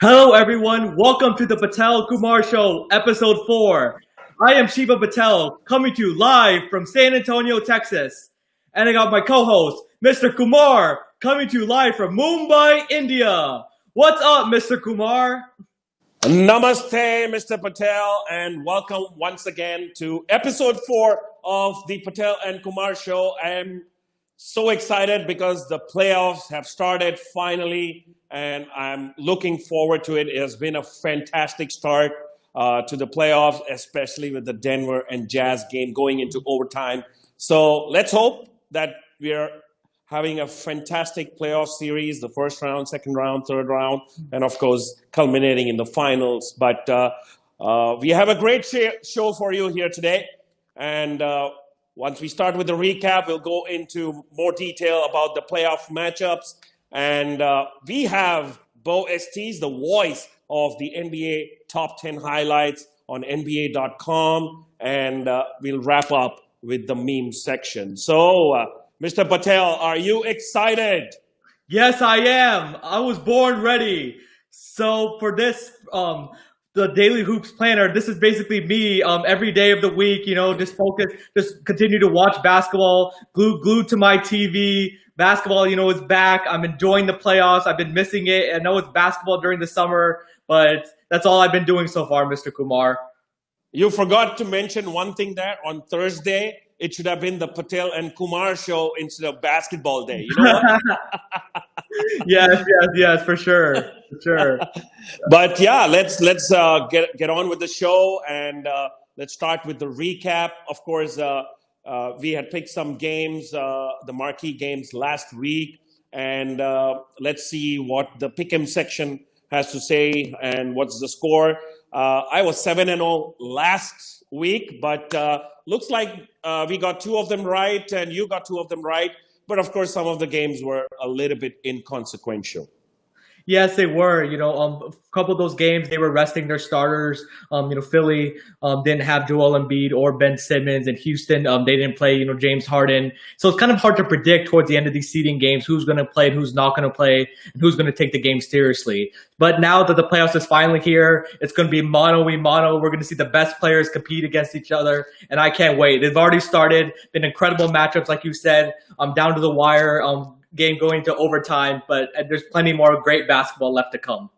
Hello, everyone. Welcome to the Patel Kumar Show, Episode 4. I am Shiva Patel, coming to you live from San Antonio, Texas. And I got my co-host, Mr. Kumar, coming to you live from Mumbai, India. What's up, Mr. Kumar? Namaste, Mr. Patel, and welcome once again to episode 4 of the Patel and Kumar Show. I am so excited because the playoffs have started finally, and I'm looking forward to it. It has been a fantastic start to the playoffs, especially with the Denver and Jazz game going into overtime. So let's hope that we are having a fantastic playoff series, the first round, second round, third round, and of course, culminating in the finals. But we have a great show for you here today. And once we start with the recap, we'll go into more detail about the playoff matchups. And we have Beau Estes, the voice of the NBA Top 10 Highlights on NBA.com. And we'll wrap up with the meme section. So, Mr. Patel, are you excited? Yes, I am. I was born ready. So for this, the Daily Hoops Planner, this is basically me every day of the week, just focus, just continue to watch basketball, glued to my TV. Basketball, is back. I'm enjoying the playoffs. I've been missing it. I know it's basketball during the summer, but that's all I've been doing so far, Mr. Kumar. You forgot to mention one thing there. On Thursday, it should have been the Patel and Kumar show instead of basketball day. You know what? yes, for sure. But yeah, let's get on with the show, and let's start with the recap. Of course, we had picked some games, the marquee games last week, and let's see what the Pick 'em section has to say and what's the score. I was 7-0 last week, but looks like we got 2 of them right, and you got 2 of them right. But of course, some of the games were a little bit inconsequential. Yes, they were. A couple of those games, they were resting their starters. Philly didn't have Joel Embiid or Ben Simmons, and Houston, they didn't play, James Harden. So it's kind of hard to predict towards the end of these seeding games who's going to play and who's not going to play and who's going to take the game seriously. But now that the playoffs is finally here, it's going to be mano-a-mano. We're going to see the best players compete against each other, and I can't wait. They've already started. Been incredible matchups, like you said, down to the wire. Game going to overtime, but there's plenty more great basketball left to come.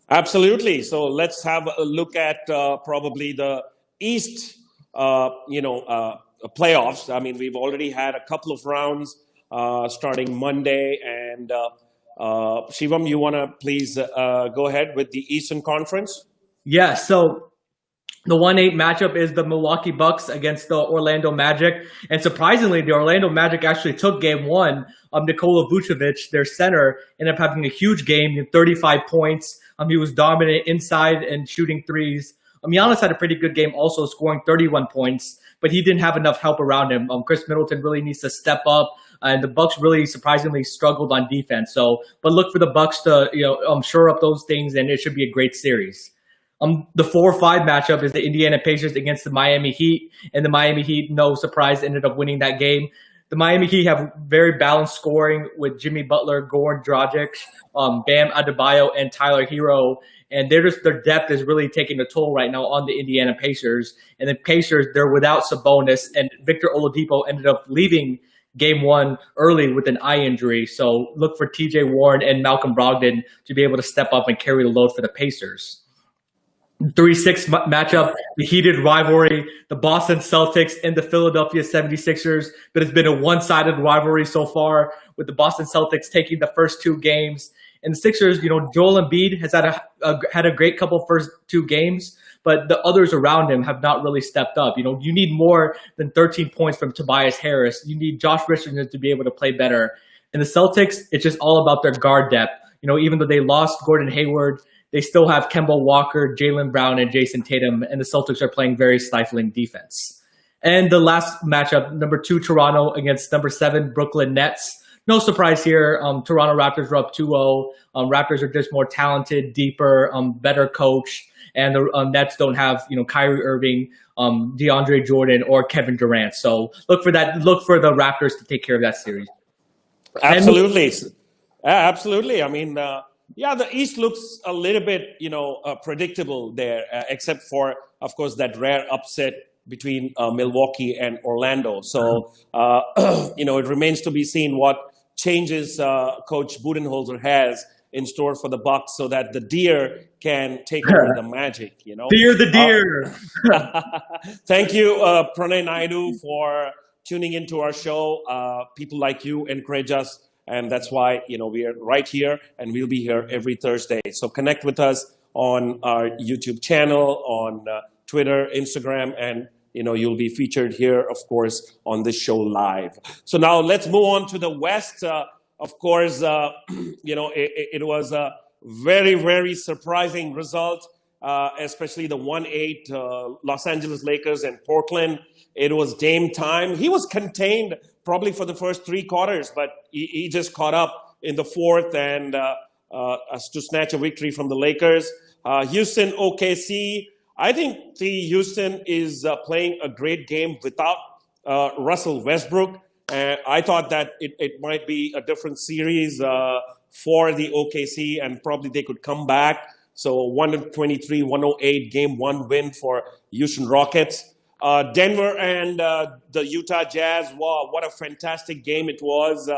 Absolutely. So let's have a look at probably the East, playoffs. I mean, we've already had a couple of rounds starting Monday. And Shivam, you want to please go ahead with the Eastern Conference? Yeah, so the 1-8 matchup is the Milwaukee Bucks against the Orlando Magic. And surprisingly, the Orlando Magic actually took game 1. Nikola Vucevic, their center, ended up having a huge game, 35 points. He was dominant inside and shooting threes. Giannis had a pretty good game also, scoring 31 points, but he didn't have enough help around him. Chris Middleton really needs to step up, and the Bucks really surprisingly struggled on defense. But look for the Bucks to shore up those things, and it should be a great series. The 4-5 matchup is the Indiana Pacers against the Miami Heat, and the Miami Heat, no surprise, ended up winning that game. The Miami Heat have very balanced scoring with Jimmy Butler, Goran Dragic, Bam Adebayo, and Tyler Hero, and their depth is really taking a toll right now on the Indiana Pacers. And the Pacers, they're without Sabonis, and Victor Oladipo ended up leaving Game 1 early with an eye injury. So look for TJ Warren and Malcolm Brogdon to be able to step up and carry the load for the Pacers. 3-6 matchup, the heated rivalry, the Boston Celtics and the Philadelphia 76ers. But it's been a one-sided rivalry so far, with the Boston Celtics taking the first 2 games. And the Sixers, Joel Embiid has had a great couple first 2 games, but the others around him have not really stepped up. You need more than 13 points from Tobias Harris. You need Josh Richardson to be able to play better. And the Celtics, it's just all about their guard depth. Even though they lost Gordon Hayward, they still have Kemba Walker, Jaylen Brown, and Jason Tatum, and the Celtics are playing very stifling defense. And the last matchup, number 2 Toronto against number 7 Brooklyn Nets. No surprise here. Toronto Raptors are up 2-0. Raptors are just more talented, deeper, better coached, and the Nets don't have Kyrie Irving, DeAndre Jordan, or Kevin Durant. So look for that. Look for the Raptors to take care of that series. Absolutely. Absolutely. I mean, Yeah, the East looks a little bit, predictable there, except for, of course, that rare upset between Milwaukee and Orlando. So, it remains to be seen what changes Coach Budenholzer has in store for the Bucks, so that the Deer can take over the Magic. Fear the deer. Thank you, Pranay Naidu, for tuning into our show. People like you encourage us. And that's why, we are right here, and we'll be here every Thursday. So connect with us on our YouTube channel, on Twitter, Instagram, and, you'll be featured here, of course, on this show live. So now let's move on to the West. Of course, it was a very, very surprising result, especially the 1-8 Los Angeles Lakers and Portland. It was Dame time. He was contained probably for the first 3 quarters, but he just caught up in the fourth and to snatch a victory from the Lakers. Houston, OKC. I think the Houston is playing a great game without Russell Westbrook. I thought that it might be a different series for the OKC, and probably they could come back. So 123-108 game 1 win for Houston Rockets. Denver and the Utah Jazz, wow, what a fantastic game it was.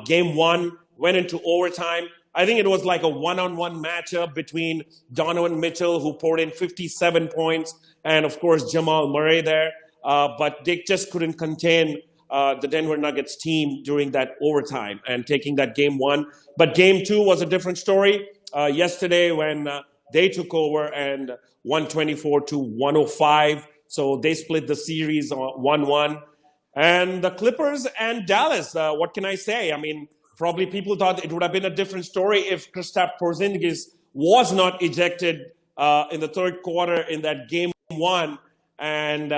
Game 1 went into overtime. I think it was like a one-on-one matchup between Donovan Mitchell, who poured in 57 points, and of course Jamal Murray there. But they just couldn't contain the Denver Nuggets team during that overtime and taking that game 1. But game 2 was a different story. Yesterday when they took over and 124-105. So they split the series 1-1. And the Clippers and Dallas, what can I say? I mean, probably people thought it would have been a different story if Kristaps Porzingis was not ejected in the third quarter in that game 1. And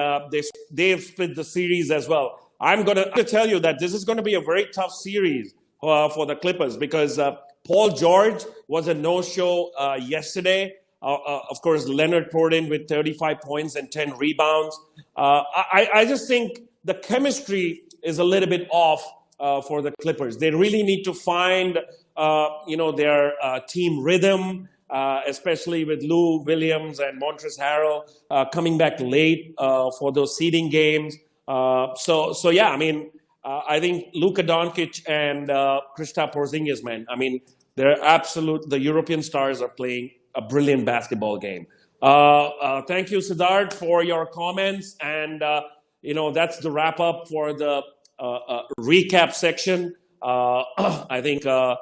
they've split the series as well. I'm going to tell you that this is going to be a very tough series for the Clippers, because Paul George was a no-show yesterday. Of course, Leonard poured in with 35 points and 10 rebounds. I just think the chemistry is a little bit off for the Clippers. They really need to find, their team rhythm, especially with Lou Williams and Montrezl Harrell coming back late for those seeding games. So yeah, I mean, I think Luka Doncic and Kristaps Porzingis, man, I mean, the European stars are playing a brilliant basketball game. Thank you, Siddharth, for your comments. And, that's the wrap up for the recap section. I think now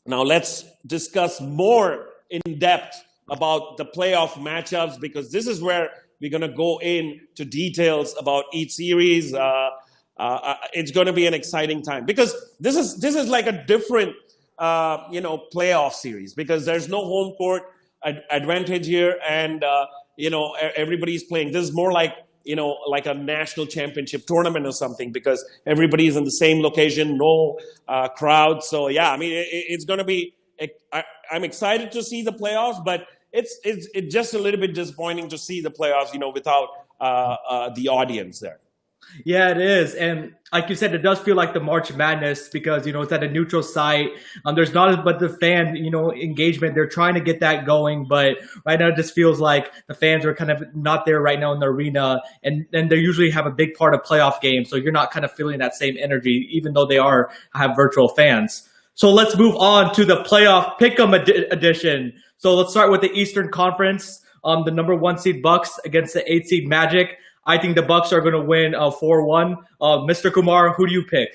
let's discuss more in depth about the playoff matchups, because this is where we're going to go into details about each series. It's going to be an exciting time, because this is like a different playoff series, because there's no home court advantage here, and everybody's playing. This is more like like a national championship tournament or something, because everybody's in the same location, no crowd. So yeah, I mean, it's going to be. I'm excited to see the playoffs, but it's just a little bit disappointing to see the playoffs, without the audience there. Yeah, it is. And like you said, it does feel like the March Madness, because, it's at a neutral site. There's not as much the fan, engagement. They're trying to get that going. But right now it just feels like the fans are kind of not there right now in the arena. And they usually have a big part of playoff games. So you're not kind of feeling that same energy, even though they have virtual fans. So let's move on to the playoff pick'em edition. So let's start with the Eastern Conference. The number 1 seed Bucks against the 8 seed Magic. I think the Bucks are going to win 4-1. Mr. Kumar, who do you pick?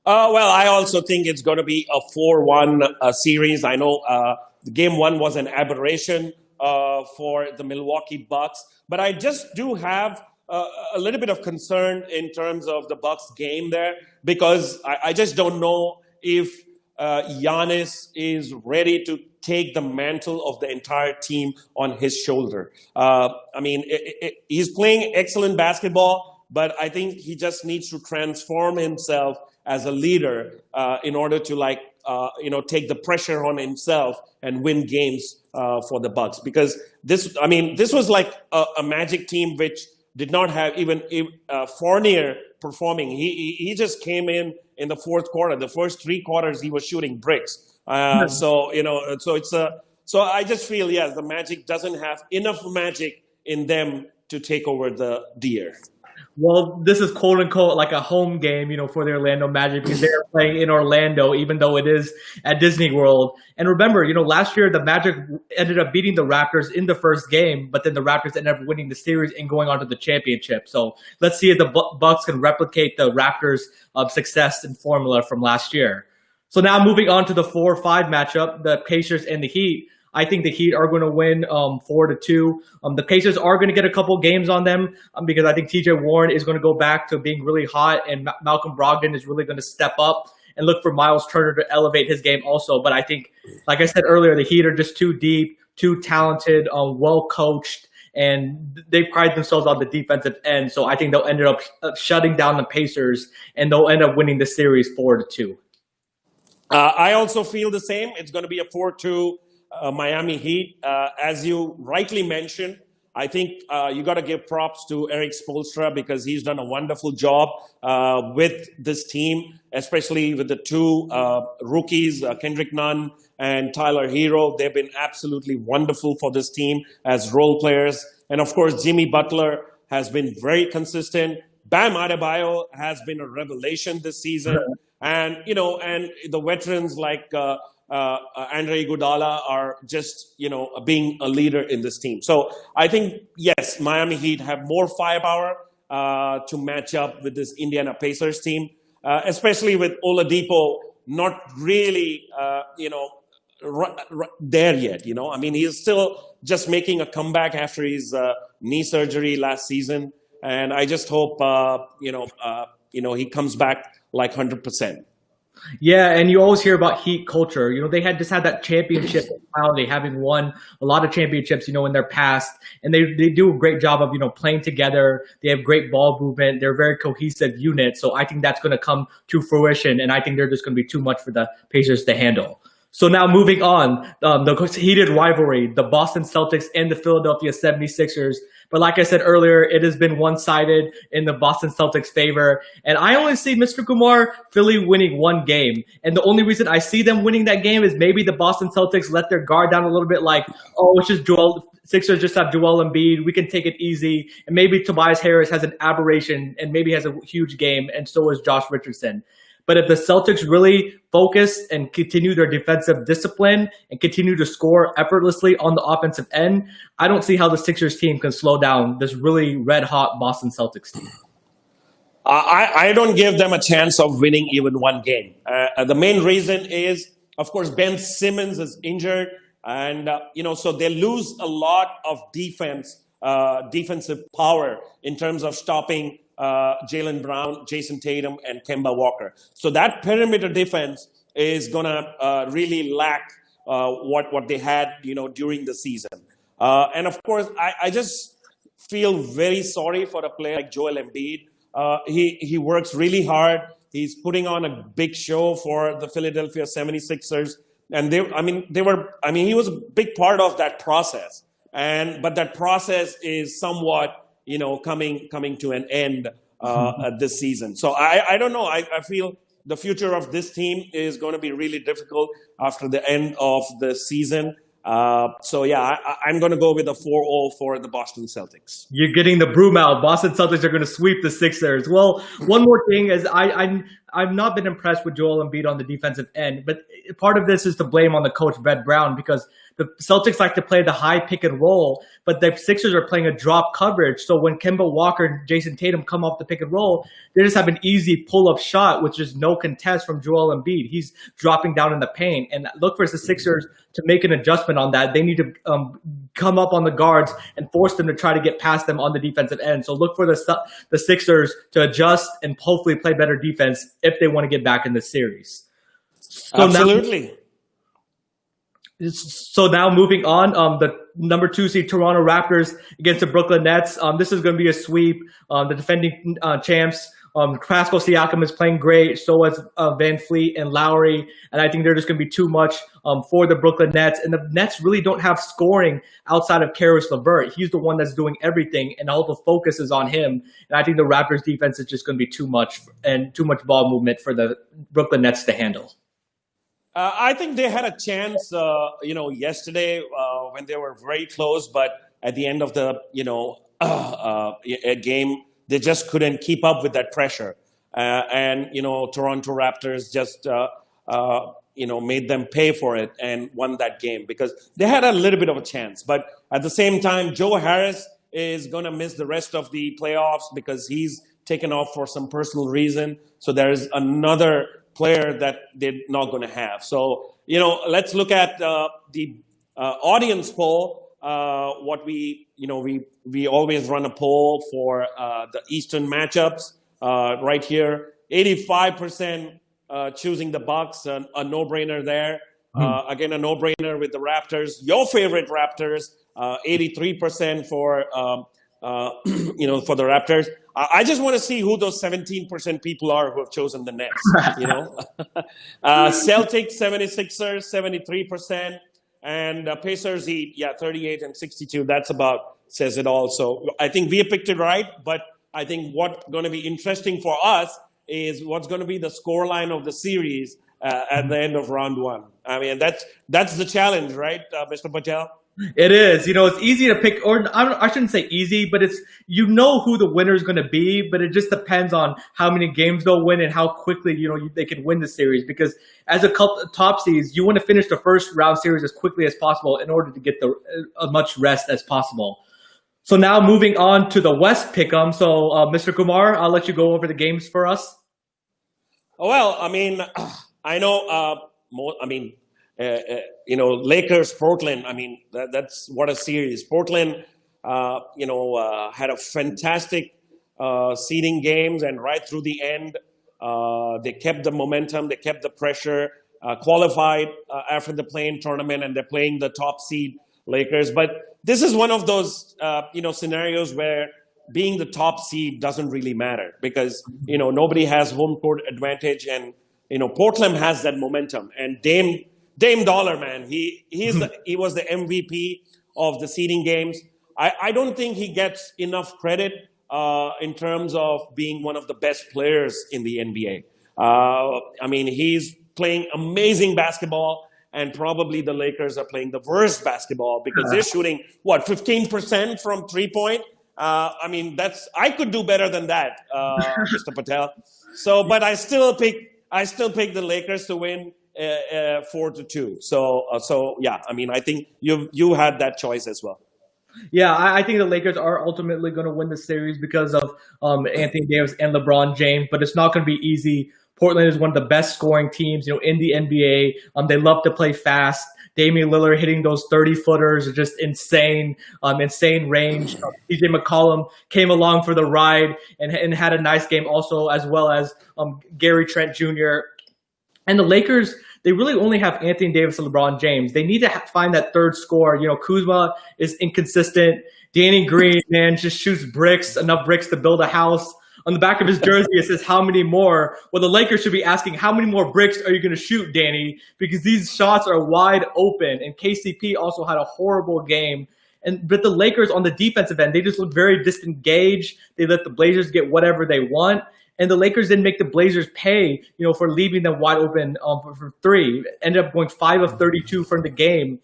Well, I also think it's going to be a 4-1 series. I know game 1 was an aberration for the Milwaukee Bucks, but I just do have a little bit of concern in terms of the Bucks game there, because I just don't know if Giannis is ready to take the mantle of the entire team on his shoulder. I mean, he's playing excellent basketball, but I think he just needs to transform himself as a leader in order to take the pressure on himself and win games for the Bucks. Because this was like a Magic team which did not have even Fournier performing. He just came in in the fourth quarter. The first 3 quarters, he was shooting bricks. So I just feel, yes, the Magic doesn't have enough magic in them to take over the year. Well, this is quote unquote like a home game, for the Orlando Magic because they're playing in Orlando, even though it is at Disney World. And remember, last year the Magic ended up beating the Raptors in the first game, but then the Raptors ended up winning the series and going on to the championship. So let's see if the Bucks can replicate the Raptors' success and formula from last year. So now moving on to the 4-5 matchup, the Pacers and the Heat. I think the Heat are going to win 4-2. The Pacers are going to get a couple games on them because I think TJ Warren is going to go back to being really hot, and Malcolm Brogdon is really going to step up and look for Miles Turner to elevate his game also. But I think, like I said earlier, the Heat are just too deep, too talented, well coached, and they pride themselves on the defensive end. So I think they'll end up shutting down the Pacers, and they'll end up winning the series 4-2. I also feel the same. It's going to be a 4-2 Miami Heat. As you rightly mentioned, I think you got to give props to Eric Spoelstra because he's done a wonderful job with this team, especially with the two rookies, Kendrick Nunn and Tyler Hero. They've been absolutely wonderful for this team as role players. And of course, Jimmy Butler has been very consistent. Bam Adebayo has been a revelation this season. And, and the veterans like Andre Iguodala are just, being a leader in this team. So I think, yes, Miami Heat have more firepower to match up with this Indiana Pacers team, especially with Oladipo not really, there yet. I mean, he's still just making a comeback after his knee surgery last season. And I just hope, he comes back like 100%. Yeah, and you always hear about Heat culture. They had just had that championship mentality, having won a lot of championships, in their past. And they do a great job of, playing together. They have great ball movement. They're a very cohesive unit. So I think that's going to come to fruition. And I think they're just going to be too much for the Pacers to handle. So now moving on, the heated rivalry, the Boston Celtics and the Philadelphia 76ers. But like I said earlier, it has been one-sided in the Boston Celtics' favor. And I only see Mr. Kumar, Philly winning one game. And the only reason I see them winning that game is maybe the Boston Celtics let their guard down a little bit like, it's just Sixers just have Joel Embiid. We can take it easy. And maybe Tobias Harris has an aberration and maybe has a huge game, and so is Josh Richardson. But if the Celtics really focus and continue their defensive discipline and continue to score effortlessly on the offensive end, I don't see how the Sixers team can slow down this really red-hot Boston Celtics team. I don't give them a chance of winning even one game. The main reason is, of course, Ben Simmons is injured. And, so they lose a lot of defensive power in terms of stopping Jaylen Brown, Jason Tatum, and Kemba Walker. So that perimeter defense is going to really lack what they had, during the season. And of course, I just feel very sorry for a player like Joel Embiid. He works really hard. He's putting on a big show for the Philadelphia 76ers. And he was a big part of that process. But that process is somewhat, coming to an end this season. So I don't know. I feel the future of this team is going to be really difficult after the end of the season. I'm going to go with a 4-0 for the Boston Celtics. You're getting the broom out. Boston Celtics are going to sweep the Sixers. Well, one more thing is I've not been impressed with Joel Embiid on the defensive end, but part of this is to blame on the coach, Brett Brown, because the Celtics like to play the high pick and roll, but the Sixers are playing a drop coverage. So when Kemba Walker and Jason Tatum come off the pick and roll, they just have an easy pull-up shot, which is no contest from Joel Embiid. He's dropping down in the paint. And look for the Sixers to make an adjustment on that. They need to come up on the guards and force them to try to get past them on the defensive end. So look for the Sixers to adjust and hopefully play better defense if they want to get back in the series. Absolutely. So now moving on, the number 2 seed Toronto Raptors against the Brooklyn Nets. This is going to be a sweep. The defending champs Pascal Siakam is playing great. So is Van Fleet and Lowry. And I think they're just going to be too much for the Brooklyn Nets. And the Nets really don't have scoring outside of Karis LeVert. He's the one that's doing everything, and all the focus is on him. And I think the Raptors defense is just going to be too much and too much ball movement for the Brooklyn Nets to handle. I think they had a chance, yesterday when they were very close, but at the end of the, game, they just couldn't keep up with that pressure. And Toronto Raptors just, made them pay for it and won that game because they had a little bit of a chance. But at the same time, Joe Harris is going to miss the rest of the playoffs because he's taken off for some personal reason. So there's another player that they're not going to have. So, let's look at the audience poll. What we always run a poll for the Eastern matchups right here. 85% choosing the Bucks, a no-brainer there. Again, a no-brainer with the Raptors. Your favorite Raptors, 83% for for the Raptors. I just want to see who those 17% people are who have chosen the Nets. Celtics, 76ers, 73%, and Pacers, 38 and 62. That's about says it all. So I think we picked it right, but I think what's going to be interesting for us is what's going to be the scoreline of the series at the end of round one. I mean, that's the challenge, right, Mr. Patel? It is. It's easy to pick, or I shouldn't say easy, but it's, who the winner is going to be, but it just depends on how many games they'll win and how quickly, they can win the series. Because as a top seeds, you want to finish the first round series as quickly as possible in order to get as much rest as possible. So now moving on to the West pick'em. So, Mr. Kumar, I'll let you go over the games for us. Well, I mean, I know, Lakers, Portland. I mean, that's what a series. Portland, had a fantastic seeding games, and right through the end, they kept the momentum, they kept the pressure, qualified after the play-in tournament, and they're playing the top seed Lakers. But this is one of those, scenarios where being the top seed doesn't really matter because, nobody has home court advantage, and, Portland has that momentum, and Dame Dollar, man, he was the MVP of the seeding games. I don't think he gets enough credit in terms of being one of the best players in the NBA. He's playing amazing basketball, and probably the Lakers are playing the worst basketball because they're shooting 15% from 3-point. I could do better than that, Mr. Patel. So, but I still pick the Lakers to win 4-2. So yeah, I think you had that choice as well. Yeah, I think the Lakers are ultimately going to win the series because of Anthony Davis and LeBron James, but it's not going to be easy. Portland is one of the best scoring teams, in the NBA. They love to play fast. Damian Lillard hitting those 30-footers are just insane range. TJ McCollum came along for the ride and had a nice game also, as well as Gary Trent Jr. And the Lakers, they really only have Anthony Davis and LeBron James. They need to find that third scorer. Kuzma is inconsistent. Danny Green, man, just shoots enough bricks to build a house. On the back of his jersey, it says, how many more? Well, the Lakers should be asking, how many more bricks are you going to shoot, Danny? Because these shots are wide open. And KCP also had a horrible game. But the Lakers on the defensive end, they just look very disengaged. They let the Blazers get whatever they want. And the Lakers didn't make the Blazers pay, for leaving them wide open for three. Ended up going 5 of 32 from the game.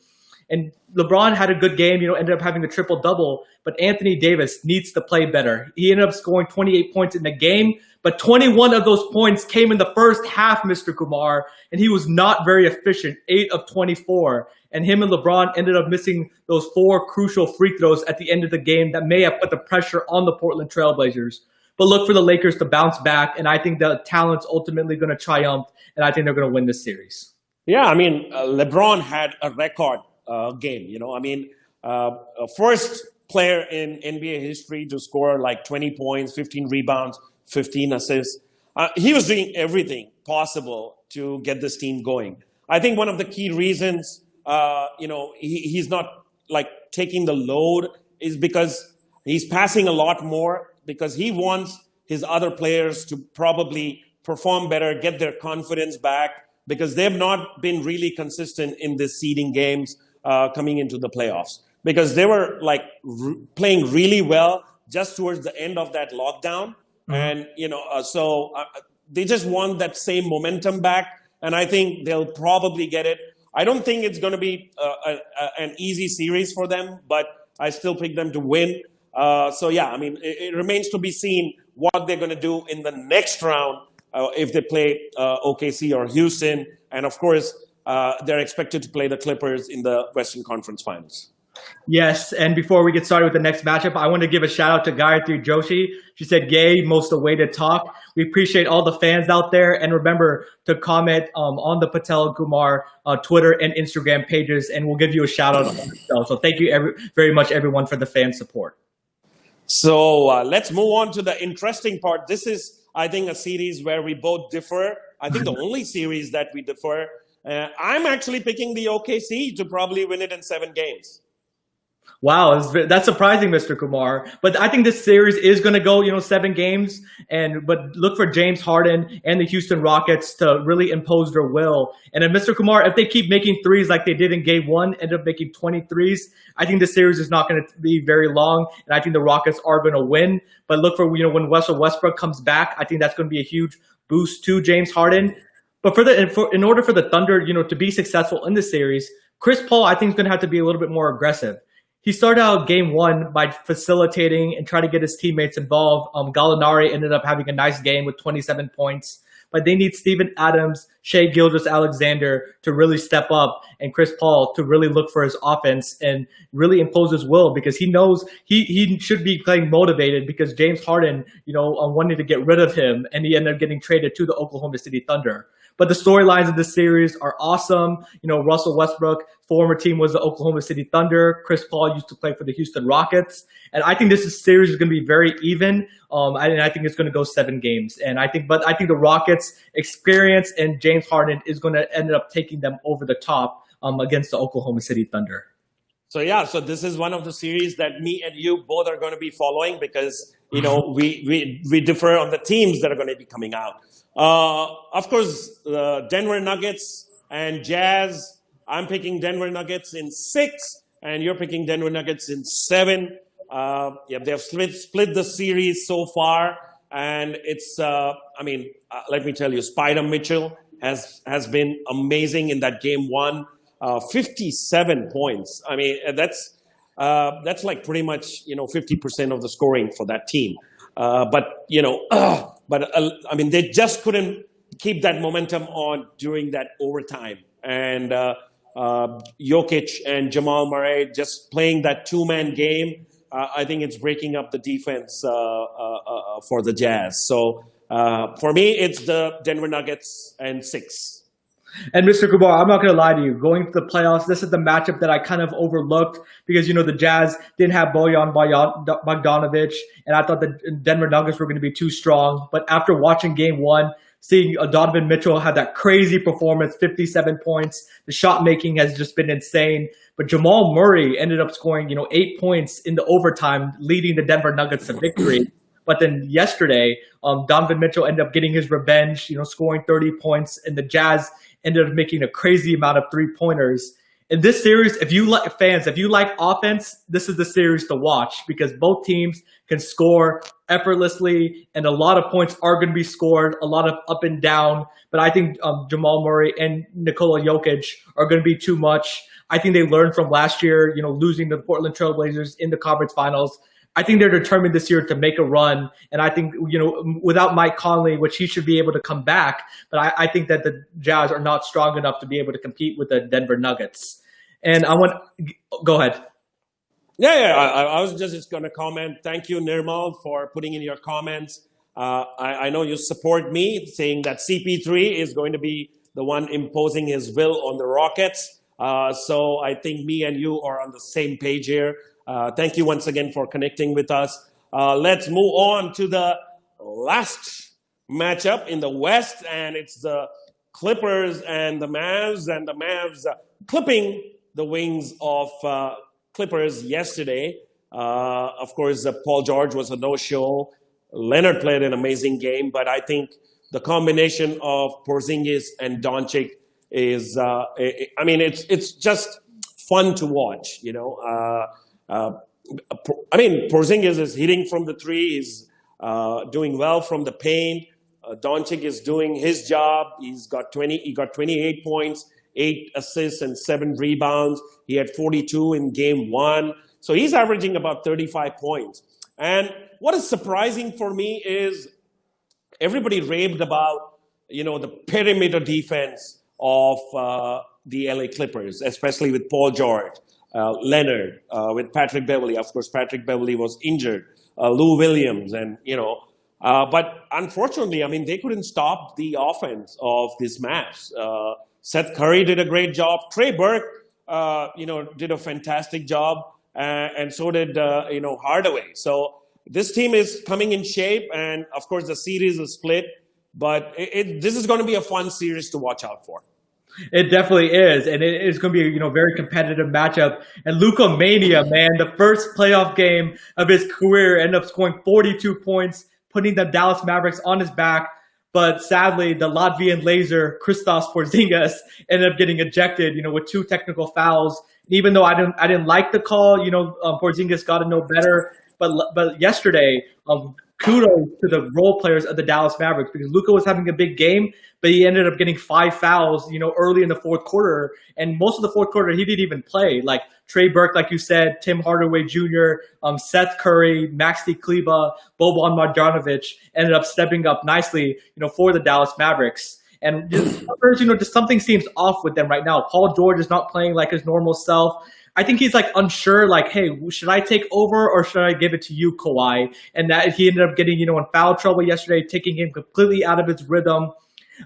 And LeBron had a good game, ended up having the triple-double. But Anthony Davis needs to play better. He ended up scoring 28 points in the game, but 21 of those points came in the first half, Mr. Kumar, and he was not very efficient, 8 of 24. And him and LeBron ended up missing those 4 crucial free throws at the end of the game that may have put the pressure on the Portland Trailblazers. But look for the Lakers to bounce back, and I think the talent's ultimately going to triumph, and I think they're going to win this series. Yeah, LeBron had a record game. First player in NBA history to score like 20 points, 15 rebounds, 15 assists. He was doing everything possible to get this team going. I think one of the key reasons, he's not like taking the load is because he's passing a lot more because he wants his other players to probably perform better, get their confidence back, because they've not been really consistent in the seeding games coming into the playoffs. Because they were like playing really well just towards the end of that lockdown. And, so they just want that same momentum back. And I think they'll probably get it. I don't think it's going to be an easy series for them, but I still pick them to win. So, yeah, I mean, it remains to be seen what they're going to do in the next round if they play OKC or Houston. And, of course, they're expected to play the Clippers in the Western Conference Finals. Yes, and before we get started with the next matchup, I want to give a shout out to Gayatri Joshi. She said, "Yay, most awaited talk." We appreciate all the fans out there, and remember to comment on the Patel Kumar Twitter and Instagram pages, and we'll give you a shout out on the show. So thank you very much, everyone, for the fan support. So let's move on to the interesting part. This is, I think, a series where we both differ. I think the only series that we differ. I'm actually picking the OKC to probably win it in 7 games. Wow, that's surprising, Mr. Kumar. But I think this series is going to go, 7 games. But look for James Harden and the Houston Rockets to really impose their will. And then, Mr. Kumar, if they keep making threes like they did in Game 1, end up making 23s, I think the series is not going to be very long. And I think the Rockets are going to win. But look for, when Russell Westbrook comes back, I think that's going to be a huge boost to James Harden. But in order for the Thunder, to be successful in this series, Chris Paul, I think, is going to have to be a little bit more aggressive. He started out Game 1 by facilitating and trying to get his teammates involved. Gallinari ended up having a nice game with 27 points. But they need Steven Adams, Shai Gilgeous-Alexander to really step up, and Chris Paul to really look for his offense and really impose his will, because he knows he should be playing motivated, because James Harden, wanted to get rid of him, and he ended up getting traded to the Oklahoma City Thunder. But the storylines of this series are awesome. Russell Westbrook, former team was the Oklahoma City Thunder. Chris Paul used to play for the Houston Rockets. And I think this series is going to be very even. And I think it's going to go 7 games. And I think the Rockets' experience and James Harden is going to end up taking them over the top against the Oklahoma City Thunder. So this is one of the series that me and you both are going to be following, because we differ on the teams that are going to be coming out. Of course, the Denver Nuggets and Jazz. I'm picking Denver Nuggets in 6, and you're picking Denver Nuggets in 7. They've split the series so far, and it's. Let me tell you, Spider Mitchell has been amazing in that Game 1. 57 points. I mean, that's like pretty much 50% of the scoring for that team. They just couldn't keep that momentum on during that overtime. And Jokic and Jamal Murray just playing that 2-man game. I think it's breaking up the defense for the Jazz. So for me, it's the Denver Nuggets and 6. And Mr. Kumar, I'm not going to lie to you. Going to the playoffs, this is the matchup that I kind of overlooked, because, the Jazz didn't have Bojan Bogdanovic, and I thought the Denver Nuggets were going to be too strong. But after watching Game 1, seeing Donovan Mitchell have that crazy performance, 57 points, the shot making has just been insane. But Jamal Murray ended up scoring, 8 points in the overtime, leading the Denver Nuggets to victory. But then yesterday, Donovan Mitchell ended up getting his revenge, scoring 30 points, and the Jazz ended up making a crazy amount of 3-pointers. In this series, if you like offense, this is the series to watch, because both teams can score effortlessly, and a lot of points are going to be scored, a lot of up and down. But I think Jamal Murray and Nikola Jokic are going to be too much. I think they learned from last year, losing the Portland Trail Blazers in the conference finals. I think they're determined this year to make a run. And I think, without Mike Conley, which he should be able to come back, but I think that the Jazz are not strong enough to be able to compete with the Denver Nuggets. And go ahead. I was just going to comment. Thank you, Nirmal, for putting in your comments. I know you support me, saying that CP3 is going to be the one imposing his will on the Rockets. So I think me and you are on the same page here. Thank you once again for connecting with us. Let's move on to the last matchup in the West, and it's the Clippers and the Mavs clipping the wings of Clippers yesterday. Of course, Paul George was a no-show. Leonard played an amazing game, but I think the combination of Porzingis and Doncic is, it's just fun to watch, Porzingis is hitting from the three, he's doing well from the paint. Doncic is doing his job. He got 28 points, 8 assists, and 7 rebounds. He had 42 in game 1. So he's averaging about 35 points. And what is surprising for me is everybody raved about, the perimeter defense of the LA Clippers, especially with Paul George, Leonard, with Patrick Beverley. Of course, Patrick Beverley was injured. Lou Williams, and, but unfortunately, they couldn't stop the offense of this Mavs. Seth Curry did a great job. Trey Burke, did a fantastic job, and so did, Hardaway. So this team is coming in shape, and of course the series is split, but this is going to be a fun series to watch out for. It definitely is, and it is going to be a very competitive matchup. And Luka Mania, man, the first playoff game of his career, ended up scoring 42 points, putting the Dallas Mavericks on his back. But sadly, the Latvian laser Kristaps Porzingis ended up getting ejected, with 2 technical fouls. Even though I didn't like the call, Porzingis got to know better. But yesterday, kudos to the role players of the Dallas Mavericks, because Luka was having a big game, but he ended up getting 5 fouls, early in the fourth quarter. And most of the fourth quarter, he didn't even play. Like Trey Burke, like you said, Tim Hardaway Jr., Seth Curry, Maxi Kleba, Boban Marjanovic ended up stepping up nicely, for the Dallas Mavericks. And just something seems off with them right now. Paul George is not playing like his normal self. I think he's unsure, hey, should I take over or should I give it to you, Kawhi? And that he ended up getting, in foul trouble yesterday, taking him completely out of his rhythm.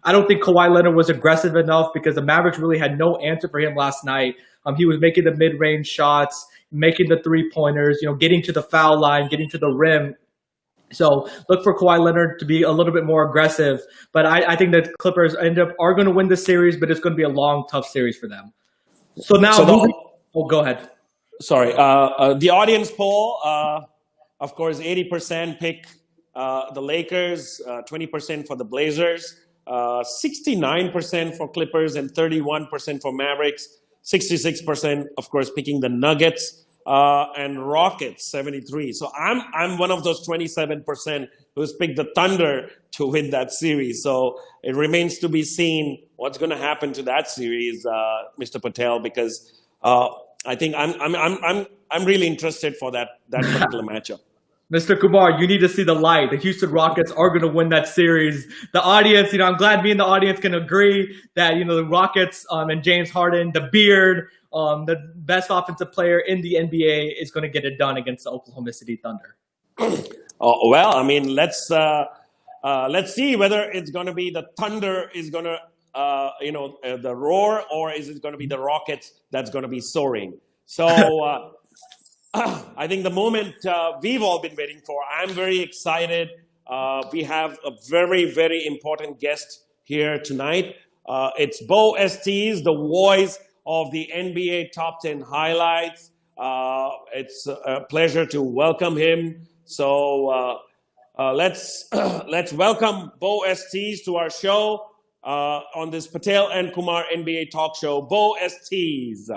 I don't think Kawhi Leonard was aggressive enough because the Mavericks really had no answer for him last night. He was making the mid-range shots, making the three-pointers, getting to the foul line, getting to the rim. So look for Kawhi Leonard to be a little bit more aggressive. But I think the Clippers are going to win this series, but it's going to be a long, tough series for them. So now, go ahead. Sorry. The audience poll, of course, 80% pick the Lakers, 20% for the Blazers, 69% for Clippers, and 31% for Mavericks, 66%, of course, picking the Nuggets, and Rockets, 73. So I'm one of those 27% who's picked the Thunder to win that series. So it remains to be seen what's going to happen to that series, Mr. Patel, because I think I'm really interested for that particular matchup. Mr. Kumar, you need to see the light. The Houston Rockets are going to win that series. The audience, I'm glad me and the audience can agree that, the Rockets and James Harden, the beard, the best offensive player in the NBA, is going to get it done against the Oklahoma City Thunder. Let's see whether it's going to be the Thunder is going to, the roar, or is it going to be the Rockets that's going to be soaring? So I think the moment we've all been waiting for. I'm very excited. We have a very, very important guest here tonight. It's Beau Estes, the voice of the NBA Top 10 Highlights. It's a pleasure to welcome him. So let's welcome Beau Estes to our show on this Patel and Kumar NBA talk show. Beau Estes.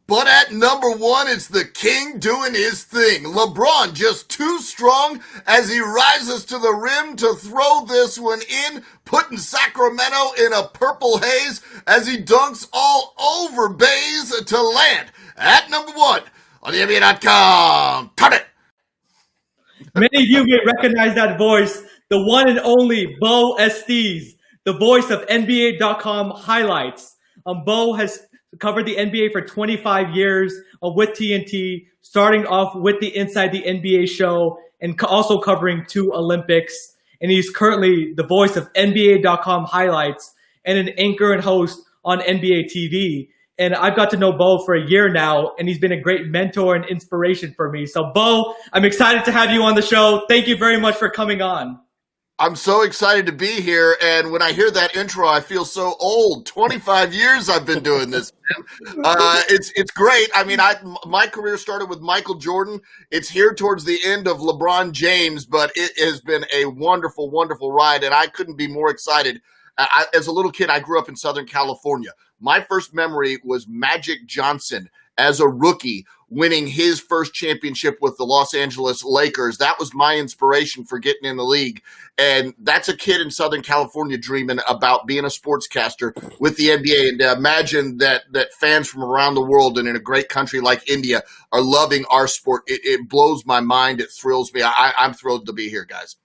But at number 1, it's the king doing his thing. LeBron just too strong as he rises to the rim to throw this one in, putting Sacramento in a purple haze as he dunks all over Bays to land. At number 1 on the NBA.com. Turn it! Many of you may recognize that voice, the one and only Beau Estes, the voice of NBA.com highlights. Beau has covered the NBA for 25 years with TNT, starting off with the Inside the NBA show and also covering 2 Olympics. And he's currently the voice of NBA.com highlights and an anchor and host on NBA TV. And I've got to know Beau for a year now, and he's been a great mentor and inspiration for me. So, Beau, I'm excited to have you on the show. Thank you very much for coming on. I'm so excited to be here, and when I hear that intro, I feel so old. 25 years I've been doing this. It's great. I mean, my career started with Michael Jordan. It's here towards the end of LeBron James, but it has been a wonderful, wonderful ride, and I couldn't be more excited. As a little kid, I grew up in Southern California. My first memory was Magic Johnson as a rookie winning his first championship with the Los Angeles Lakers. That was my inspiration for getting in the league. And that's a kid in Southern California dreaming about being a sportscaster with the NBA. And to imagine that fans from around the world and in a great country like India are loving our sport, it blows my mind. It thrills me. I'm thrilled to be here, guys.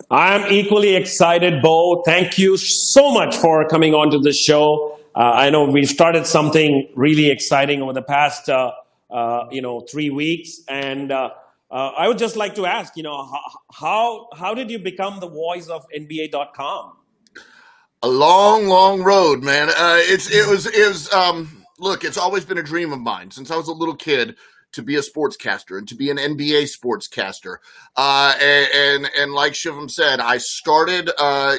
I'm equally excited, Beau. Thank you so much for coming on to the show. I know we've started something really exciting over the past 3 weeks, and I would just like to ask, how did you become the voice of NBA.com? A long, long road, man. Look, it's always been a dream of mine since I was a little kid to be a sportscaster and to be an NBA sportscaster. And like Shivam said, I started, I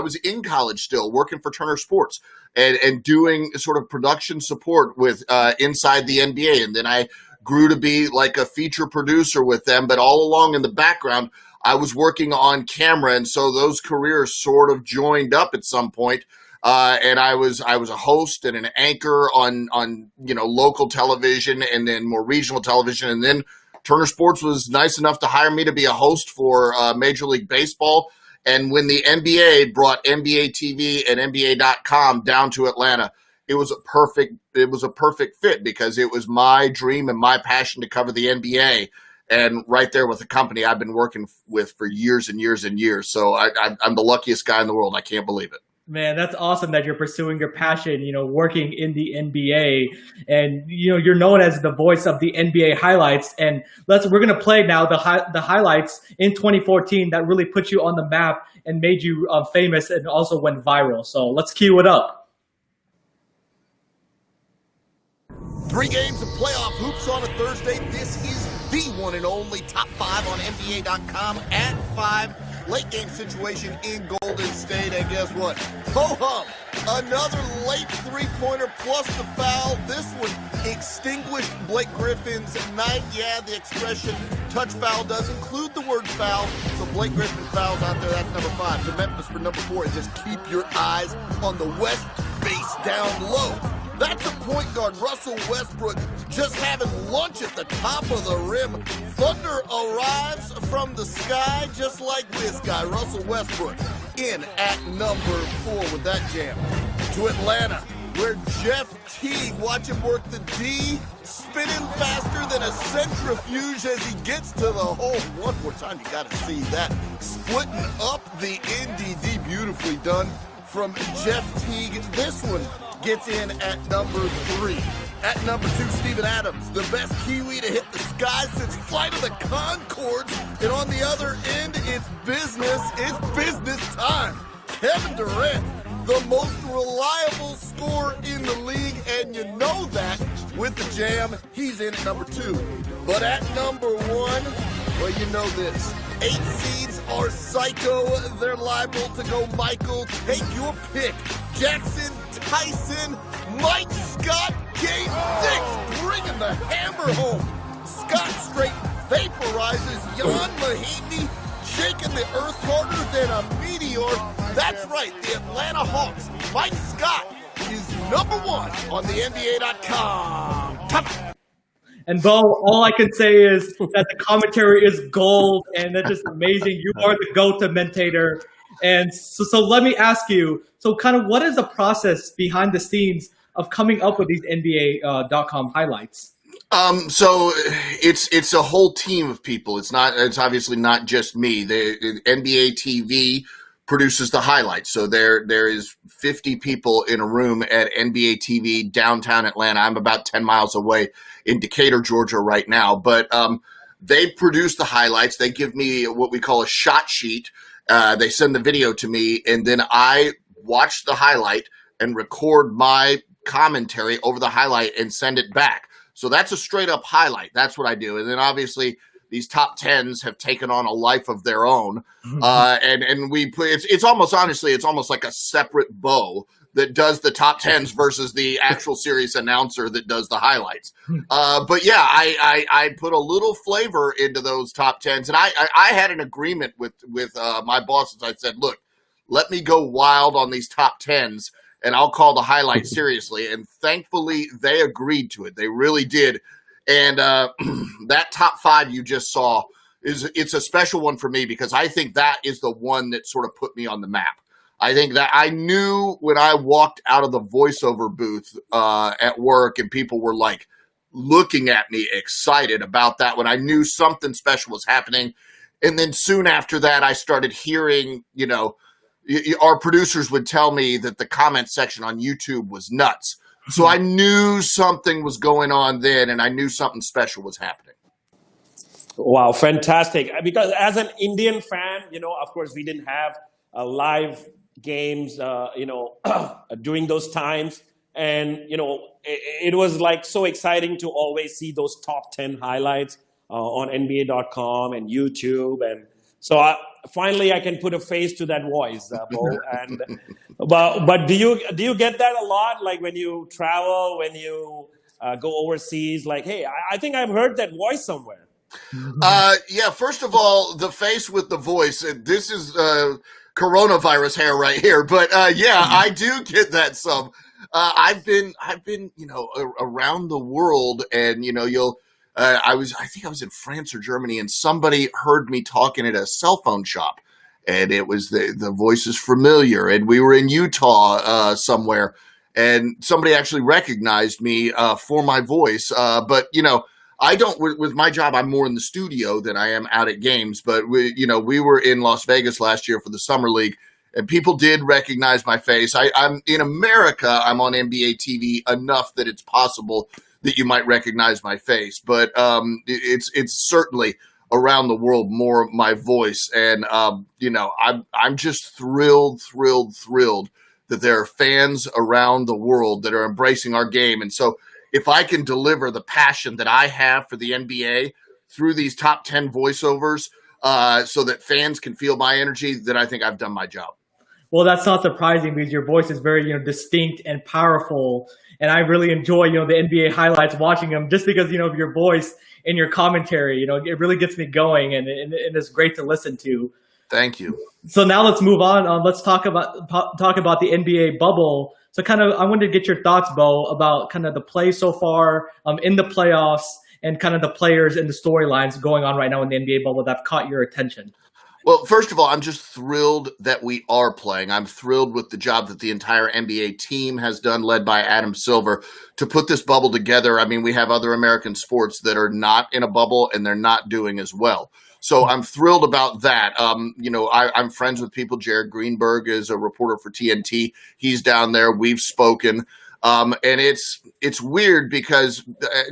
was in college still working for Turner Sports and doing sort of production support with inside the NBA. And then I grew to be like a feature producer with them. But all along in the background, I was working on camera. And so those careers sort of joined up at some point. And I was a host and an anchor on local television and then more regional television. And then Turner Sports was nice enough to hire me to be a host for Major League Baseball. And when the NBA brought NBA TV and NBA.com down to Atlanta, it was a perfect fit because it was my dream and my passion to cover the NBA. And right there with a company I've been working with for years and years and years. So I'm the luckiest guy in the world. I can't believe it. Man, that's awesome that you're pursuing your passion, working in the NBA, and you're known as the voice of the NBA highlights. And we're gonna play now the highlights in 2014 that really put you on the map and made you famous and also went viral. So let's cue it up. 3 games of playoff hoops on a Thursday. This is the one and only Top 5 on NBA.com at 5. Late game situation in Golden State, and guess what? Ho-hum! Another late three-pointer plus the foul. This one extinguished Blake Griffin's night. Yeah, the expression touch foul does include the word foul, so Blake Griffin fouls out there. That's number 5. To Memphis for number 4, and just keep your eyes on the West base down low. That's a point guard, Russell Westbrook, just having lunch at the top of the rim. Thunder arrives from the sky just like this guy, Russell Westbrook, in at number 4 with that jam. To Atlanta, where Jeff Teague, watch him work the D, spinning faster than a centrifuge as he gets to the hole. One more time, you got to see that. Splitting up the NDD, beautifully done from Jeff Teague. This one gets in at number 3. At number 2, Steven Adams, the best Kiwi to hit the sky since Flight of the Conchords. And on the other end, it's business. It's business time. Kevin Durant, the most reliable scorer in the league, and you know that with the jam, he's in at number 2. But at number 1, well, you know this. 8 seeds are psycho. They're liable to go Michael. Take your pick. Jackson, Tyson, Mike Scott, Game 6, bringing the hammer home. Scott straight vaporizes Jan Mahinmi, shaking the earth harder than a meteor. That's right, the Atlanta Hawks. Mike Scott is number 1 on the NBA.com. And Beau, all I can say is that the commentary is gold, and that's just amazing. You are the Gautam mentator. And so let me ask you, so kind of what is the process behind the scenes of coming up with these NBA.com highlights? So it's a whole team of people. It's obviously not just me. The NBA TV produces the highlights. So there is 50 people in a room at NBA TV downtown Atlanta. I'm about 10 miles away in Decatur, Georgia right now. But they produce the highlights. They give me what we call a shot sheet. They send the video to me, and then I watch the highlight and record my commentary over the highlight and send it back. So that's a straight up highlight. That's what I do. And then obviously these top tens have taken on a life of their own. And we play, it's almost, honestly, it's almost like a separate Beau that does the top tens versus the actual series announcer that does the highlights. But yeah, I put a little flavor into those top tens, and I had an agreement with my bosses. I said, look, let me go wild on these top tens, and I'll call the highlights seriously. And thankfully, they agreed to it. They really did. And that top five you just saw it's a special one for me, because I think that is the one that sort of put me on the map. I think that I knew when I walked out of the voiceover booth at work and people were like looking at me excited about that, when I knew something special was happening. And then soon after that, I started hearing, our producers would tell me that the comment section on YouTube was nuts. So I knew something was going on then, and I knew something special was happening. Wow, fantastic. Because as an Indian fan, of course, we didn't have live games, during those times. And, it was like so exciting to always see those top 10 highlights on NBA.com and YouTube. And so finally I can put a face to that voice, Beau. And but do you get that a lot? Like when you travel, when you go overseas, like, hey, I think I've heard that voice somewhere. Yeah, first of all, the face with the voice, this is coronavirus hair right here. But yeah, I do get that some. I've been, around the world, and I think I was in France or Germany, and somebody heard me talking at a cell phone shop, and it was the voice is familiar. And we were in Utah somewhere, and somebody actually recognized me for my voice. But I don't, with my job, I'm more in the studio than I am out at games. But we were in Las Vegas last year for the Summer League, and people did recognize my face. I'm in America. I'm on NBA TV enough that it's possible that you might recognize my face. But it's certainly around the world more my voice. And I'm just thrilled that there are fans around the world that are embracing our game. And so if I can deliver the passion that I have for the NBA through these top 10 voiceovers so that fans can feel my energy, then I think I've done my job. Well, that's not surprising, because your voice is very, distinct and powerful. And I really enjoy, the NBA highlights, watching them, just because, of your voice and your commentary. It really gets me going, and it's great to listen to. Thank you. So now let's move on. Let's talk about the NBA bubble. So I wanted to get your thoughts, Beau, about kind of the play so far in the playoffs, and kind of the players and the storylines going on right now in the NBA bubble that have caught your attention. Well, first of all, I'm just thrilled that we are playing. I'm thrilled with the job that the entire NBA team has done, led by Adam Silver, to put this bubble together. I mean, we have other American sports that are not in a bubble, and they're not doing as well. So I'm thrilled about that. I'm friends with people. Jared Greenberg is a reporter for TNT. He's down there. We've spoken. And it's weird because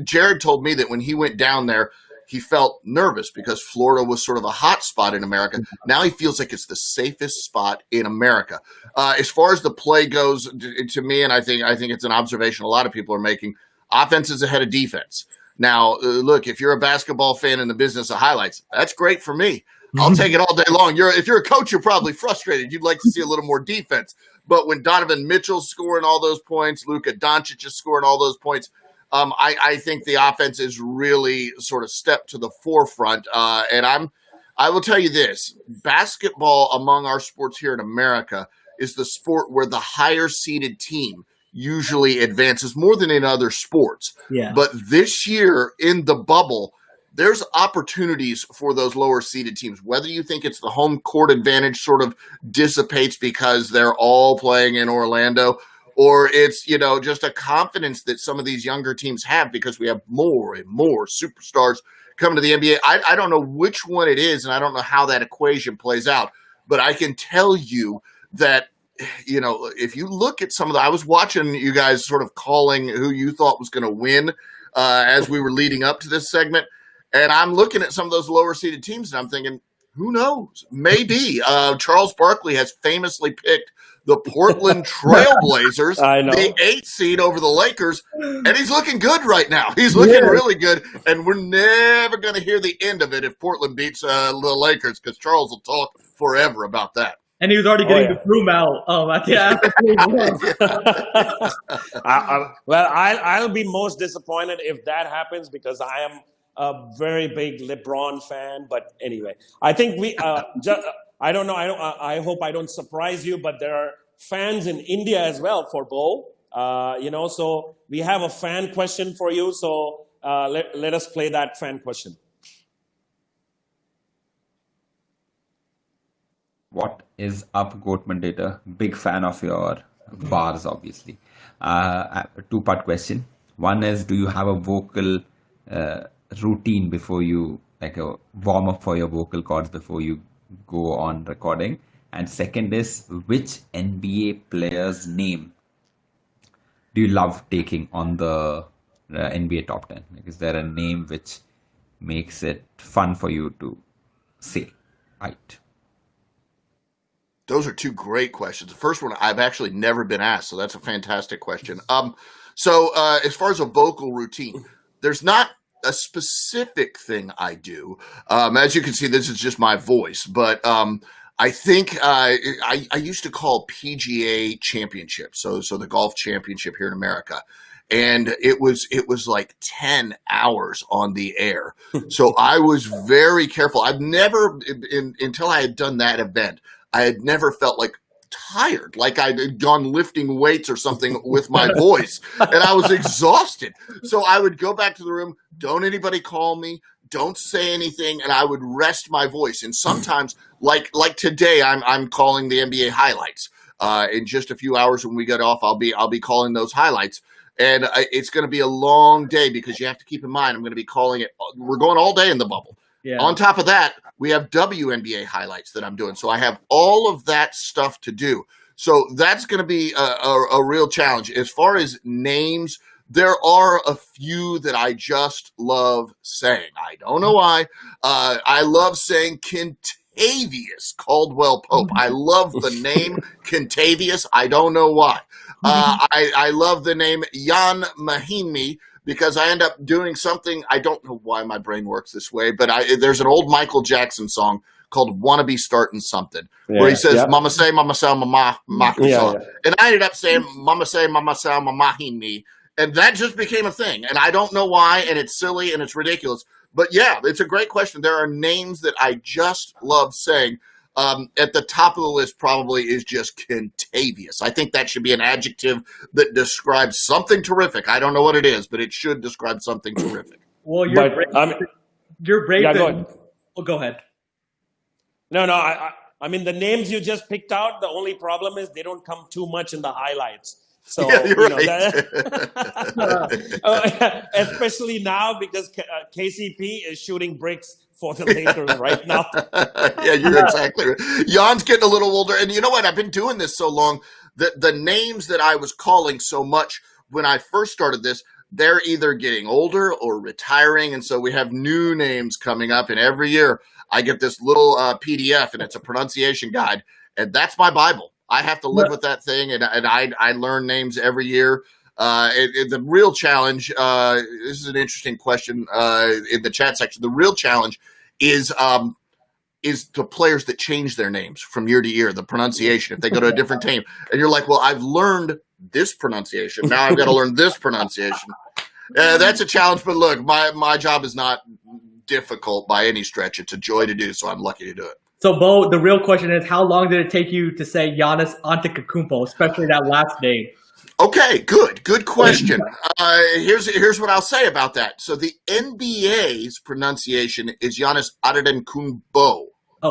Jared told me that when he went down there, he felt nervous because Florida was sort of a hot spot in America. Now he feels like it's the safest spot in America. As far as the play goes, to me, and I think it's an observation a lot of people are making, offense is ahead of defense. Now, look, if you're a basketball fan in the business of highlights, that's great for me. I'll take it all day long. If you're a coach, you're probably frustrated. You'd like to see a little more defense. But when Donovan Mitchell's scoring all those points, Luka Doncic is scoring all those points, I think the offense is really sort of stepped to the forefront. And I will tell you this, basketball among our sports here in America is the sport where the higher seeded team usually advances more than in other sports. Yeah. But this year in the bubble, there's opportunities for those lower seeded teams. Whether you think it's the home court advantage sort of dissipates because they're all playing in Orlando, or it's, just a confidence that some of these younger teams have because we have more and more superstars coming to the NBA. I don't know which one it is, and I don't know how that equation plays out. But I can tell you that, if you look at some of I was watching you guys sort of calling who you thought was going to win as we were leading up to this segment. And I'm looking at some of those lower seeded teams, and I'm thinking, Who knows? Maybe. Charles Barkley has famously picked the Portland Trailblazers, I know. the 8th seed over the Lakers, and he's looking good right now. He's looking really good, and we're never going to hear the end of it if Portland beats the Lakers, because Charles will talk forever about that. And he was already getting the broom out at the after. Well, I'll be most disappointed if that happens, because I am a very big LeBron fan. But anyway, I think I don't know. I hope I don't surprise you, but there are fans in India as well for Beau. So we have a fan question for you. So let us play that fan question. What is up, Goat Mandator? Big fan of your bars, obviously. A two-part question. One is, do you have a vocal routine before you, like a warm-up for your vocal cords before you go on recording? And second is, which NBA player's name do you love taking on the NBA top 10? Like, is there a name which makes it fun for you to say? Right. Those are two great questions. The first one I've actually never been asked, so that's a fantastic question. As far as a vocal routine, there's not a specific thing I do. As you can see, this is just my voice, but I think I used to call PGA Championship, so the golf championship here in America. And it was like 10 hours on the air. So I was very careful. I've never, until I had done that event, I had never felt like tired, like I'd gone lifting weights or something with my voice, and I was exhausted. So I would go back to the room, don't anybody call me, don't say anything, and I would rest my voice. And sometimes, like today, I'm calling the NBA highlights. In just a few hours when we get off, I'll be calling those highlights. And it's going to be a long day, because you have to keep in mind, I'm going to be calling it. We're going all day in the bubble. Yeah. On top of that, we have WNBA highlights that I'm doing. So I have all of that stuff to do. So that's going to be a real challenge. As far as names, there are a few that I just love saying. I don't know why. I love saying Kentavious Caldwell Pope. I love the name Kentavious. I don't know why. I love the name Jan Mahimi, because I end up doing something. I don't know why my brain works this way, but there's an old Michael Jackson song called "Wanna Be Starting Something," where he says, "Mama say, mama mama," and I ended up saying, "Mama say, mama mama me," and that just became a thing. And I don't know why, and it's silly and it's ridiculous. But yeah, it's a great question. There are names that I just love saying. At the top of the list probably is just Kentavious. I think that should be an adjective that describes something terrific. I don't know what it is, but it should describe something terrific. Well, you're brave. Yeah, go ahead. Oh, go ahead. No. I mean, the names you just picked out, the only problem is they don't come too much in the highlights. So, yeah, you're right. Especially now, because KCP is shooting bricks for the Lakers right now. Yeah, you're exactly right. Jan's getting a little older. And you know what? I've been doing this so long that the names that I was calling so much when I first started this, they're either getting older or retiring. And so we have new names coming up. And every year I get this little PDF, and it's a pronunciation guide. And that's my Bible. I have to live with that thing, and I learn names every year. The real challenge, this is an interesting question in the chat section. The real challenge is the players that change their names from year to year, the pronunciation. If they go to a different team, and you're like, well, I've learned this pronunciation. Now I've got to learn this pronunciation. That's a challenge, but look, my job is not difficult by any stretch. It's a joy to do, so I'm lucky to do it. So, Beau, the real question is, how long did it take you to say Giannis Antetokounmpo, especially that last name? Okay, good question. Here's what I'll say about that. So the NBA's pronunciation is Giannis Antetokounmpo,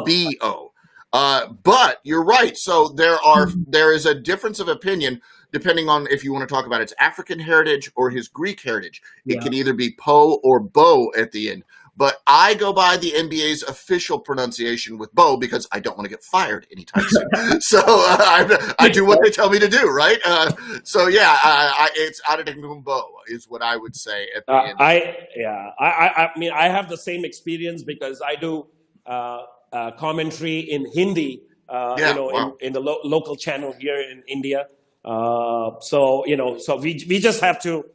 B-O. But you're right. So there is a difference of opinion depending on if you want to talk about its African heritage or his Greek heritage. It can either be Poe or Beau at the end. But I go by the NBA's official pronunciation with Beau because I don't want to get fired anytime soon. So I do what they tell me to do, right? It's Antetokounmpo is what I would say at the end. I mean, I have the same experience because I do commentary in Hindi, Wow. in the local channel here in India. So we just have to,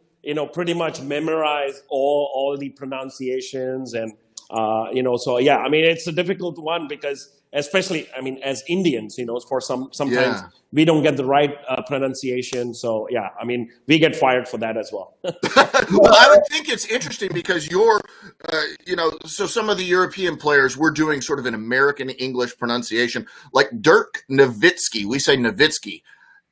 pretty much memorize all the pronunciations and, so yeah, I mean, it's a difficult one because especially, I mean, as Indians, for sometimes Yeah. we don't get the right pronunciation. So yeah, I mean, we get fired for that as well. Well, I would think it's interesting because so some of the European players were doing sort of an American English pronunciation, like Dirk Nowitzki. We say Nowitzki.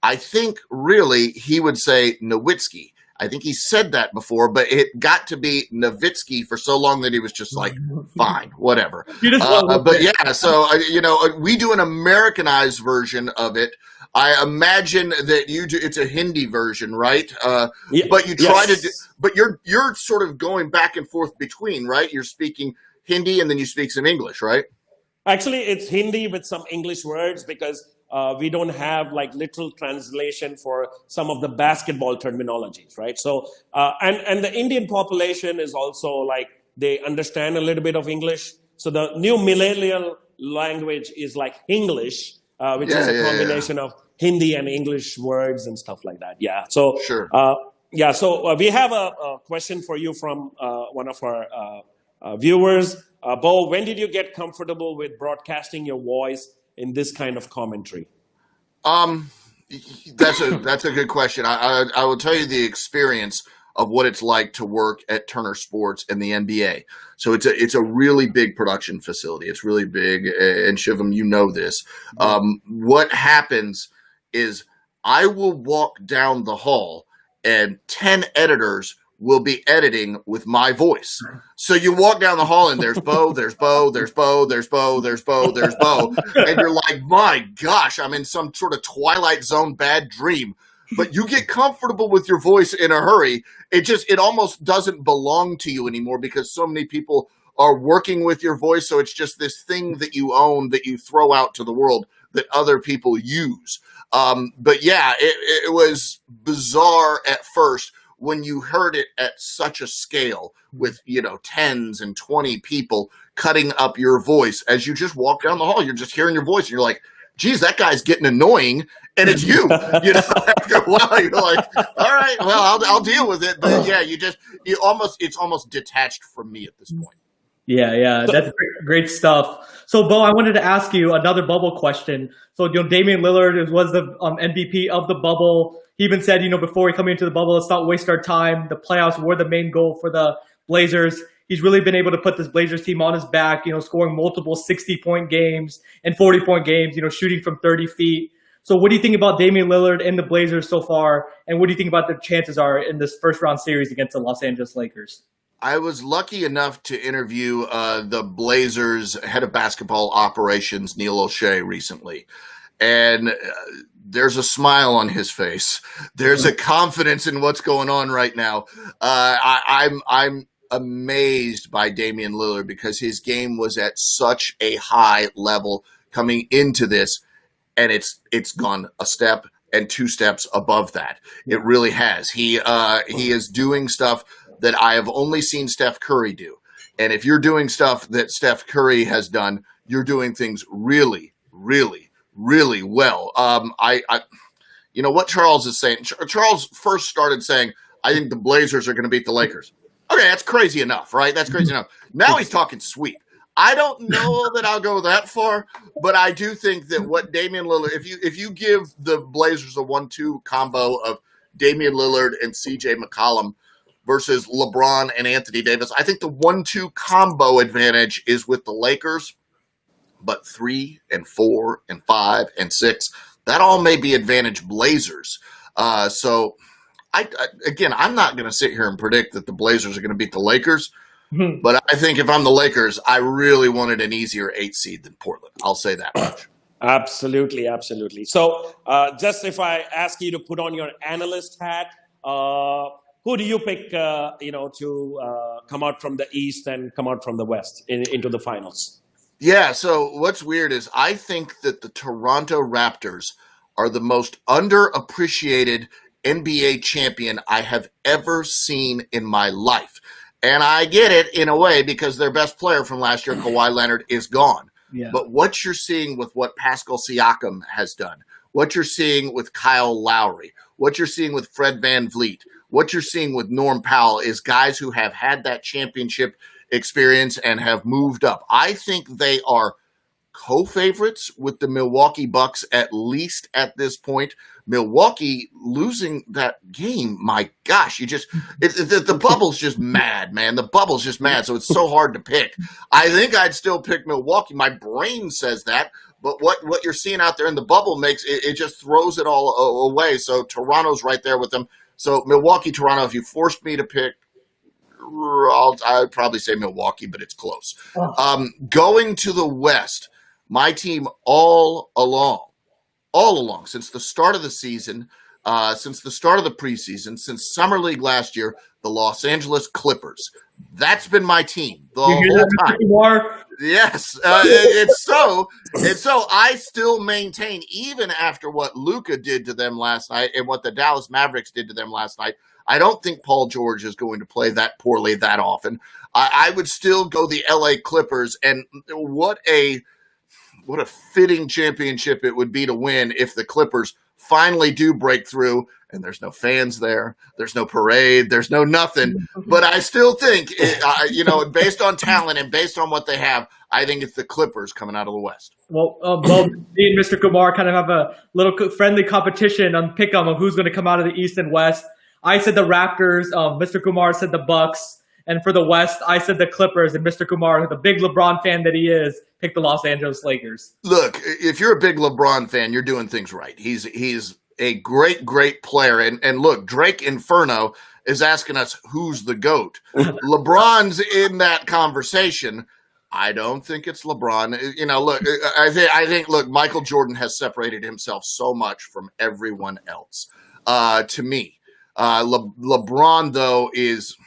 I think really he would say Nowitzki. I think he said that before, but it got to be Nowitzki for so long that he was just like, fine, whatever. But yeah, so, we do an Americanized version of it. I imagine that you do. It's a Hindi version, right? But you try to. But you're sort of going back and forth between, right? You're speaking Hindi and then you speak some English, right? Actually, it's Hindi with some English words because we don't have like literal translation for some of the basketball terminologies, right? So, and the Indian population is also like they understand a little bit of English. So the new millennial language is like English, which is a combination of Hindi and English words and stuff like that. Yeah. So, sure. So we have a question for you from one of our viewers. Beau, when did you get comfortable with broadcasting your voice in this kind of commentary? That's a good question. I will tell you the experience of what it's like to work at Turner Sports and the NBA. So it's a really big production facility. It's really big, and Shivam, you know this. What happens is I will walk down the hall, and 10 editors will be editing with my voice. So you walk down the hall and there's Beau, there's Beau, there's Beau, there's Beau, there's Beau, there's Beau. And you're like, my gosh, I'm in some sort of Twilight Zone bad dream. But you get comfortable with your voice in a hurry. It almost doesn't belong to you anymore because so many people are working with your voice. So it's just this thing that you own that you throw out to the world that other people use. But yeah, it was bizarre at first when you heard it at such a scale with, tens and 20 people cutting up your voice as you just walk down the hall. You're just hearing your voice and you're like, geez, that guy's getting annoying. And it's you, after a while, you're like, all right, well, I'll deal with it. But yeah, it's almost detached from me at this point. Yeah, that's great stuff. So, Beau, I wanted to ask you another bubble question. So, Damian Lillard was the MVP of the bubble. He even said, before we come into the bubble, let's not waste our time. The playoffs were the main goal for the Blazers. He's really been able to put this Blazers team on his back, scoring multiple 60-point games and 40-point games, shooting from 30 feet. So what do you think about Damian Lillard and the Blazers so far? And what do you think about the chances are in this first round series against the Los Angeles Lakers? I was lucky enough to interview the Blazers head of basketball operations, Neil O'Shea, recently. And there's a smile on his face. There's a confidence in what's going on right now. I'm amazed by Damian Lillard because his game was at such a high level coming into this, and it's gone a step and 2 steps above that. It really has. He is doing stuff that I have only seen Steph Curry do. And if you're doing stuff that Steph Curry has done, you're doing things really, really, really well. What Charles is saying. Charles first started saying, I think the Blazers are going to beat the Lakers. Okay, that's crazy enough, right? That's crazy enough. Now he's talking sweep. I don't know that I'll go that far, but I do think that what Damian Lillard, if you give the Blazers a 1-2 combo of Damian Lillard and CJ McCollum versus LeBron and Anthony Davis, I think the 1-2 combo advantage is with the Lakers. But 3 and 4 and 5 and 6, that all may be advantage Blazers. So I'm not going to sit here and predict that the Blazers are going to beat the Lakers. But I think if I'm the Lakers, I really wanted an easier 8 seed than Portland. I'll say that much. Absolutely. So just if I ask you to put on your analyst hat, who do you pick, to come out from the East and come out from the West into the finals? Yeah, so what's weird is I think that the Toronto Raptors are the most underappreciated NBA champion I have ever seen in my life. And I get it in a way because their best player from last year, Kawhi Leonard, is gone. Yeah. But what you're seeing with what Pascal Siakam has done, what you're seeing with Kyle Lowry, what you're seeing with Fred VanVleet, what you're seeing with Norm Powell is guys who have had that championship experience and have moved up. I think they are co-favorites with the Milwaukee Bucks, at least at this point. Milwaukee losing that game, my gosh, the bubble's just mad, man. The bubble's just mad, so it's so hard to pick. I think I'd still pick Milwaukee. My brain says that, but what you're seeing out there in the bubble makes it just throws it all away. So Toronto's right there with them. So Milwaukee, Toronto, if you forced me to pick, I'd probably say Milwaukee, but it's close. Going to the West, my team all along, since the start of the season, since the start of the preseason, since Summer League last year, the Los Angeles Clippers. That's been my team the whole time. Yes, it's so. I still maintain, even after what Luka did to them last night and what the Dallas Mavericks did to them last night, I don't think Paul George is going to play that poorly that often. I would still go the LA Clippers, and what a fitting championship it would be to win if the Clippers finally do break through, and there's no fans there, there's no parade, there's no nothing. But I still think, based on talent and based on what they have, I think it's the Clippers coming out of the West. Well, me and Mr. Kumar kind of have a little friendly competition on pick'em of who's going to come out of the East and West. I said the Raptors, Mr. Kumar said the Bucks, and for the West, I said the Clippers, and Mr. Kumar, the big LeBron fan that he is, picked the Los Angeles Lakers. Look, if you're a big LeBron fan, you're doing things right. He's a great player. And look, Drake Inferno is asking us who's the GOAT. LeBron's in that conversation. I don't think it's LeBron. Look, I think, Michael Jordan has separated himself so much from everyone else. To me, LeBron, though, is...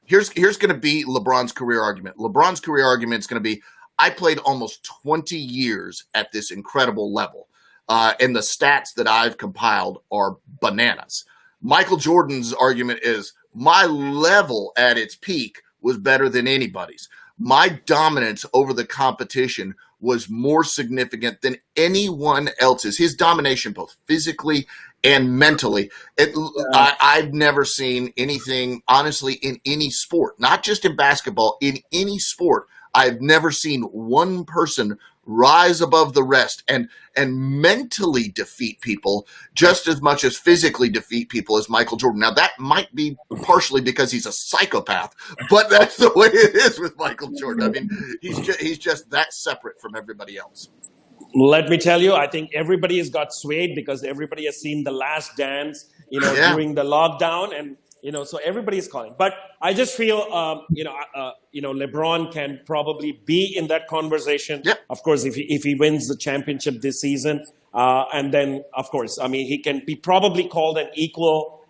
Here's going to be LeBron's career argument. LeBron's career argument is going to be, I played almost 20 years at this incredible level, and the stats that I've compiled are bananas. Michael Jordan's argument is, my level at its peak was better than anybody's. My dominance over the competition was more significant than anyone else's. His domination, both physically and mentally. I've never seen anything, honestly, in any sport, not just in basketball, in any sport. I've never seen one person rise above the rest and mentally defeat people just as much as physically defeat people as Michael Jordan. Now, that might be partially because he's a psychopath, but that's the way it is with Michael Jordan. I mean, he's just that separate from everybody else. Let me tell you, I think everybody has got swayed because everybody has seen The Last Dance, during the lockdown, and so everybody is calling. But I just feel, LeBron can probably be in that conversation. Yep. Of course, if he wins the championship this season, and then of course, he can be probably called an equal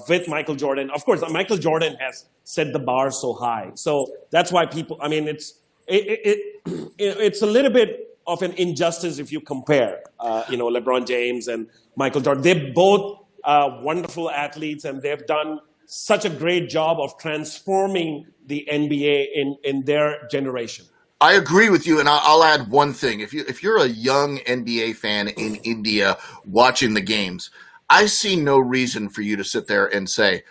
with Michael Jordan. Of course, Michael Jordan has set the bar so high, so that's why people. I mean, it's a little bit of an injustice if you compare, LeBron James and Michael Jordan. They're both wonderful athletes, and they've done such a great job of transforming the NBA in their generation. I agree with you, and I'll add one thing. If you're a young NBA fan in India watching the games, I see no reason for you to sit there and say,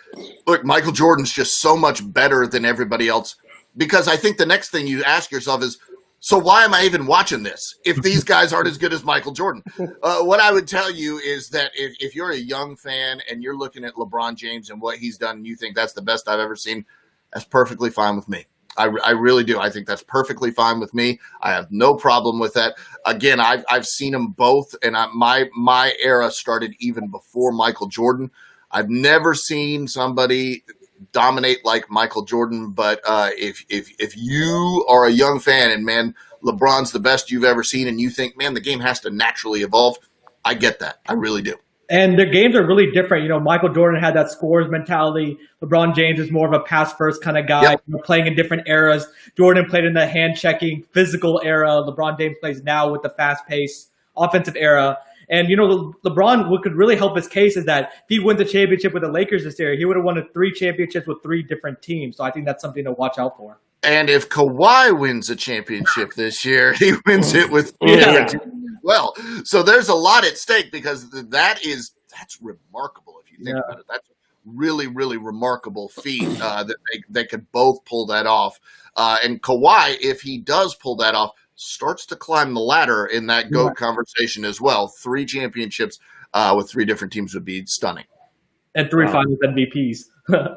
look, Michael Jordan's just so much better than everybody else, because I think the next thing you ask yourself is, so why am I even watching this if these guys aren't as good as Michael Jordan? What I would tell you is that if you're a young fan and you're looking at LeBron James and what he's done and you think that's the best I've ever seen, that's perfectly fine with me. I really do. I think that's perfectly fine with me. I have no problem with that. Again, I've seen them both, and my era started even before Michael Jordan. I've never seen somebody dominate like Michael Jordan, but if you are a young fan and, man, LeBron's the best you've ever seen, and you think, man, the game has to naturally evolve, I get that. I really do. And their games are really different. Michael Jordan had that scores mentality. LeBron James is more of a pass-first kind of guy, Yep. Playing in different eras. Jordan played in the hand-checking, physical era. LeBron James plays now with the fast-paced offensive era. And, LeBron, what could really help his case is that if he wins a championship with the Lakers this year, he would have won 3 championships with 3 different teams. So I think that's something to watch out for. And if Kawhi wins a championship this year, he wins it with Yeah. well. So there's a lot at stake because that's remarkable if you think about it. That's really, really remarkable feat that they could both pull that off. And Kawhi, if he does pull that off, starts to climb the ladder in that GOAT conversation as well. 3 championships with 3 different teams would be stunning. And 3 finals MVPs.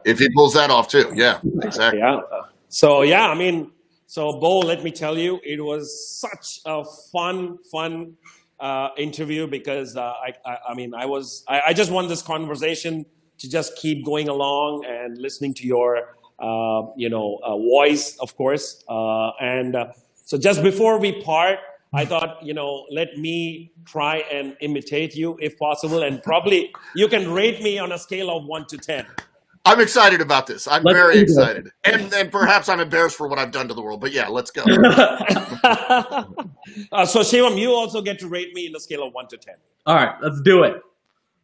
If he pulls that off too. Yeah, exactly. Yeah. So, yeah, I mean, so Beau, let me tell you, it was such a fun interview because I just want this conversation to just keep going along and listening to your, voice, of course. So just before we part, I thought, let me try and imitate you if possible. And probably you can rate me on a scale of 1 to 10. I'm excited about this. I'm very excited. And perhaps I'm embarrassed for what I've done to the world. But yeah, let's go. So Shivam, you also get to rate me in a scale of 1 to 10. All right, let's do it.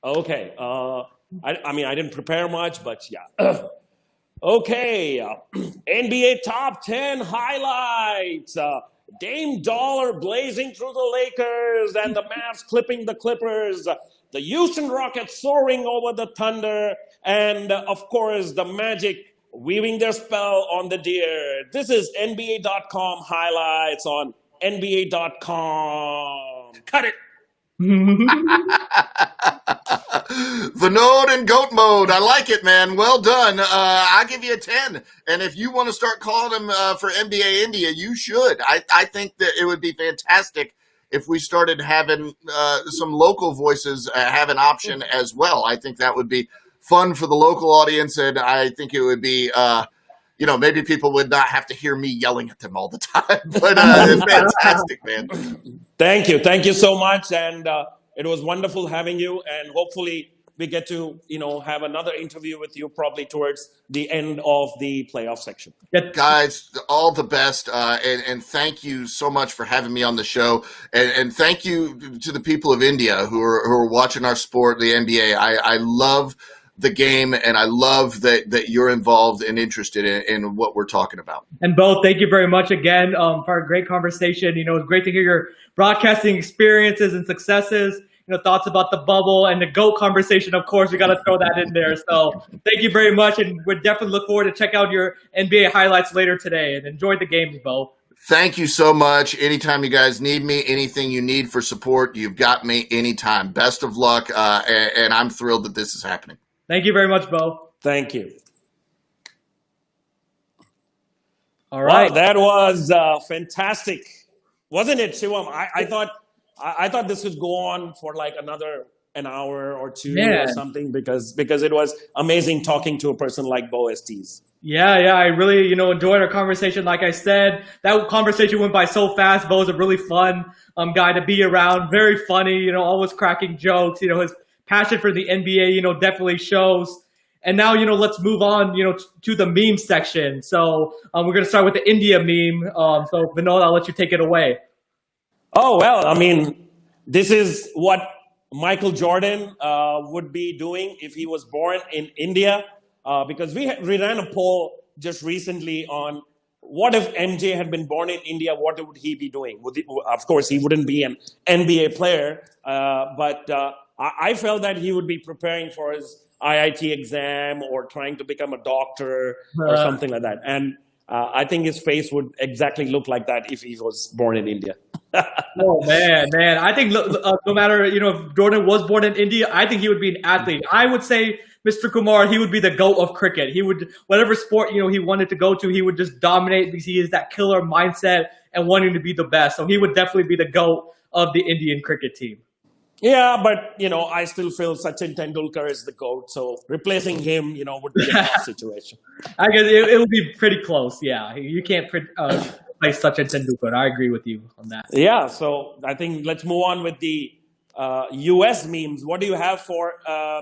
Okay. I didn't prepare much, but yeah. Okay. NBA top 10 highlights. Dame Dollar blazing through the Lakers and the Mavs clipping the Clippers. The Houston Rockets soaring over the Thunder. And, of course, the Magic weaving their spell on the Deer. This is NBA.com highlights on NBA.com. Cut it. Vinod in GOAT mode. I like it, man. Well done. I'll give you a 10. And if you want to start calling him for NBA India, you should. I think that it would be fantastic if we started having some local voices have an option as well. I think that would be fun for the local audience, and I think it would be, maybe people would not have to hear me yelling at them all the time. But it's fantastic, man. Thank you so much, and it was wonderful having you. And hopefully, we get to have another interview with you probably towards the end of the playoff section. Guys, all the best, and thank you so much for having me on the show, and thank you to the people of India who are watching our sport, the NBA. I love the game, and I love that you're involved and interested in what we're talking about. And Beau, thank you very much again for a great conversation. It's great to hear your broadcasting experiences and successes. Thoughts about the bubble and the GOAT conversation, of course, we got to throw that in there. So thank you very much. And we definitely look forward to check out your NBA highlights later today, and enjoy the games, Beau. Thank you so much. Anytime you guys need me, anything you need for support, you've got me anytime. Best of luck. And I'm thrilled that this is happening. Thank you very much, Beau. Thank you. All right. Wow, that was fantastic. Wasn't it, Shivam? I thought this would go on for like an hour or two or something because it was amazing talking to a person like Beau Estes. Yeah, I really, enjoyed our conversation. Like I said, that conversation went by so fast. Beau's a really fun guy to be around. Very funny, always cracking jokes. His passion for the NBA, definitely shows. And now, let's move on, to the meme section. So we're going to start with the India meme. So Vinod, I'll let you take it away. Oh, well, this is what Michael Jordan would be doing if he was born in India. Because we ran a poll just recently on what if MJ had been born in India, what would he be doing? Of course, he wouldn't be an NBA player, but I felt that he would be preparing for his IIT exam or trying to become a doctor or something like that. And I think his face would exactly look like that if he was born in India. Oh, man. I think no matter, if Jordan was born in India, I think he would be an athlete. I would say Mr. Kumar, he would be the GOAT of cricket. He would, whatever sport, he wanted to go to, he would just dominate because he is that killer mindset and wanting to be the best. So he would definitely be the GOAT of the Indian cricket team. Yeah, but, I still feel Sachin Tendulkar is the GOAT. So replacing him, would be a tough situation. I guess it would be pretty close. Yeah, you can't replace Sachin Tendulkar. I agree with you on that. Yeah, so I think let's move on with the U.S. memes. What do you have for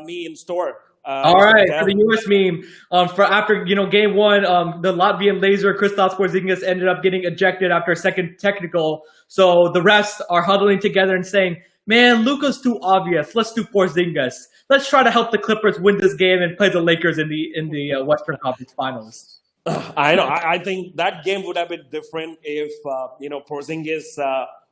me in store? All right, for the U.S. meme, for after game one, the Latvian laser Kristaps Porzingis ended up getting ejected after a second technical. So the refs are huddling together and saying, "Man, Luka's too obvious. Let's do Porzingis. Let's try to help the Clippers win this game and play the Lakers in the Western Conference Finals." I know. I think that game would have been different if Porzingis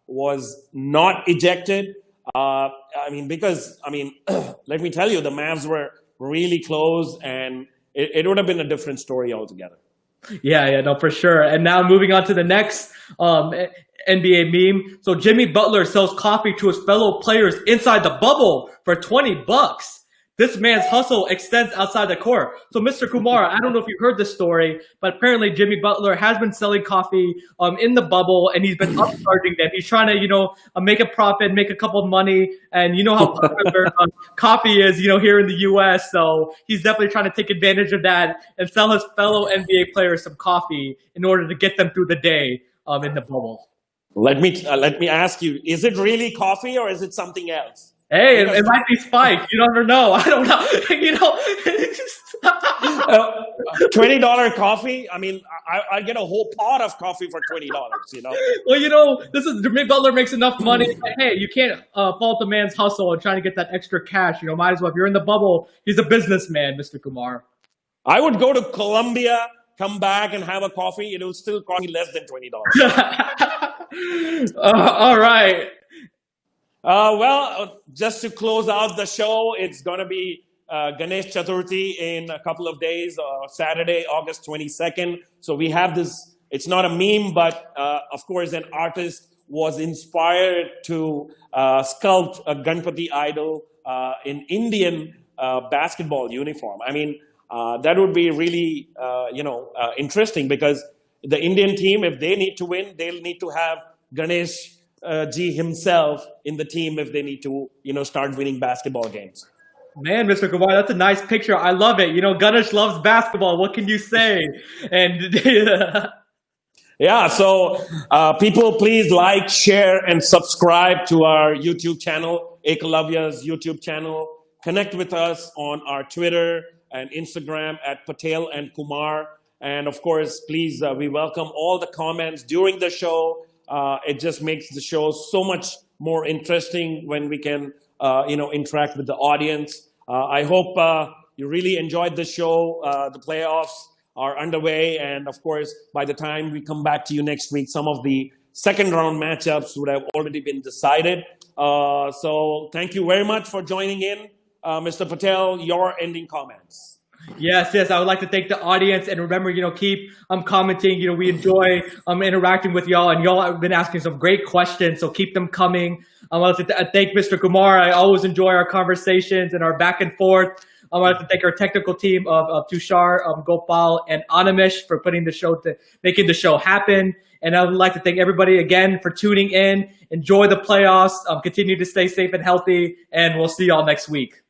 was not ejected. Because let me tell you, the Mavs were really close, and it would have been a different story altogether. Yeah, no, for sure. And now moving on to the next NBA meme. So Jimmy Butler sells coffee to his fellow players inside the bubble for $20. This man's hustle extends outside the court. So, Mr. Kumar, I don't know if you heard this story, but apparently Jimmy Butler has been selling coffee in the bubble, and he's been upcharging them. He's trying to, make a profit, make a couple of money, and you know how popular coffee is, here in the U.S. So he's definitely trying to take advantage of that and sell his fellow NBA players some coffee in order to get them through the day in the bubble. Let me ask you: is it really coffee or is it something else? Hey, it might be spiked. You never know. I don't know. $20 coffee. I get a whole pot of coffee for $20. Well, this is Jimmy Butler makes enough money. Hey, you can't fault the man's hustle and trying to get that extra cash. Might as well. If you're in the bubble, he's a businessman, Mr. Kumar. I would go to Colombia, come back and have a coffee. It will still cost me less than $20. All right. Just to close out the show, it's going to be Ganesh Chaturthi in a couple of days, Saturday, August 22nd. So we have this, it's not a meme, but of course an artist was inspired to sculpt a Ganpati idol in Indian basketball uniform. That would be really, interesting, because the Indian team, if they need to win, they'll need to have Ganesh Ji himself in the team if they need to, start winning basketball games. Man, Mr. Kumar, that's a nice picture. I love it. Ganesh loves basketball. What can you say? And yeah, so people, please like, share, and subscribe to our YouTube channel, Ekalavyas YouTube channel. Connect with us on our Twitter and Instagram at Patel and Kumar. And of course, please, we welcome all the comments during the show. It just makes the show so much more interesting when we can, interact with the audience. I hope you really enjoyed the show. The playoffs are underway. And of course, by the time we come back to you next week, some of the second round matchups would have already been decided. So thank you very much for joining in. Mr. Patel, your ending comments. Yes. I would like to thank the audience, and remember, keep commenting. We enjoy interacting with y'all, and y'all have been asking some great questions, so keep them coming. I want to thank Mr. Kumar. I always enjoy our conversations and our back and forth. I want to thank our technical team of Tushar, Gopal, and Animesh for making the show happen. And I would like to thank everybody again for tuning in. Enjoy the playoffs. Continue to stay safe and healthy, and we'll see y'all next week.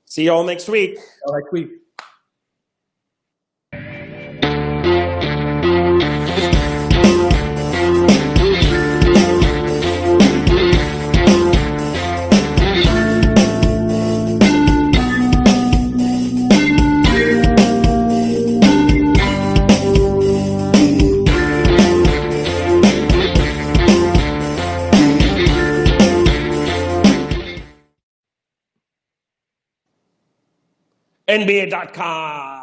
See y'all next week. NBA.com.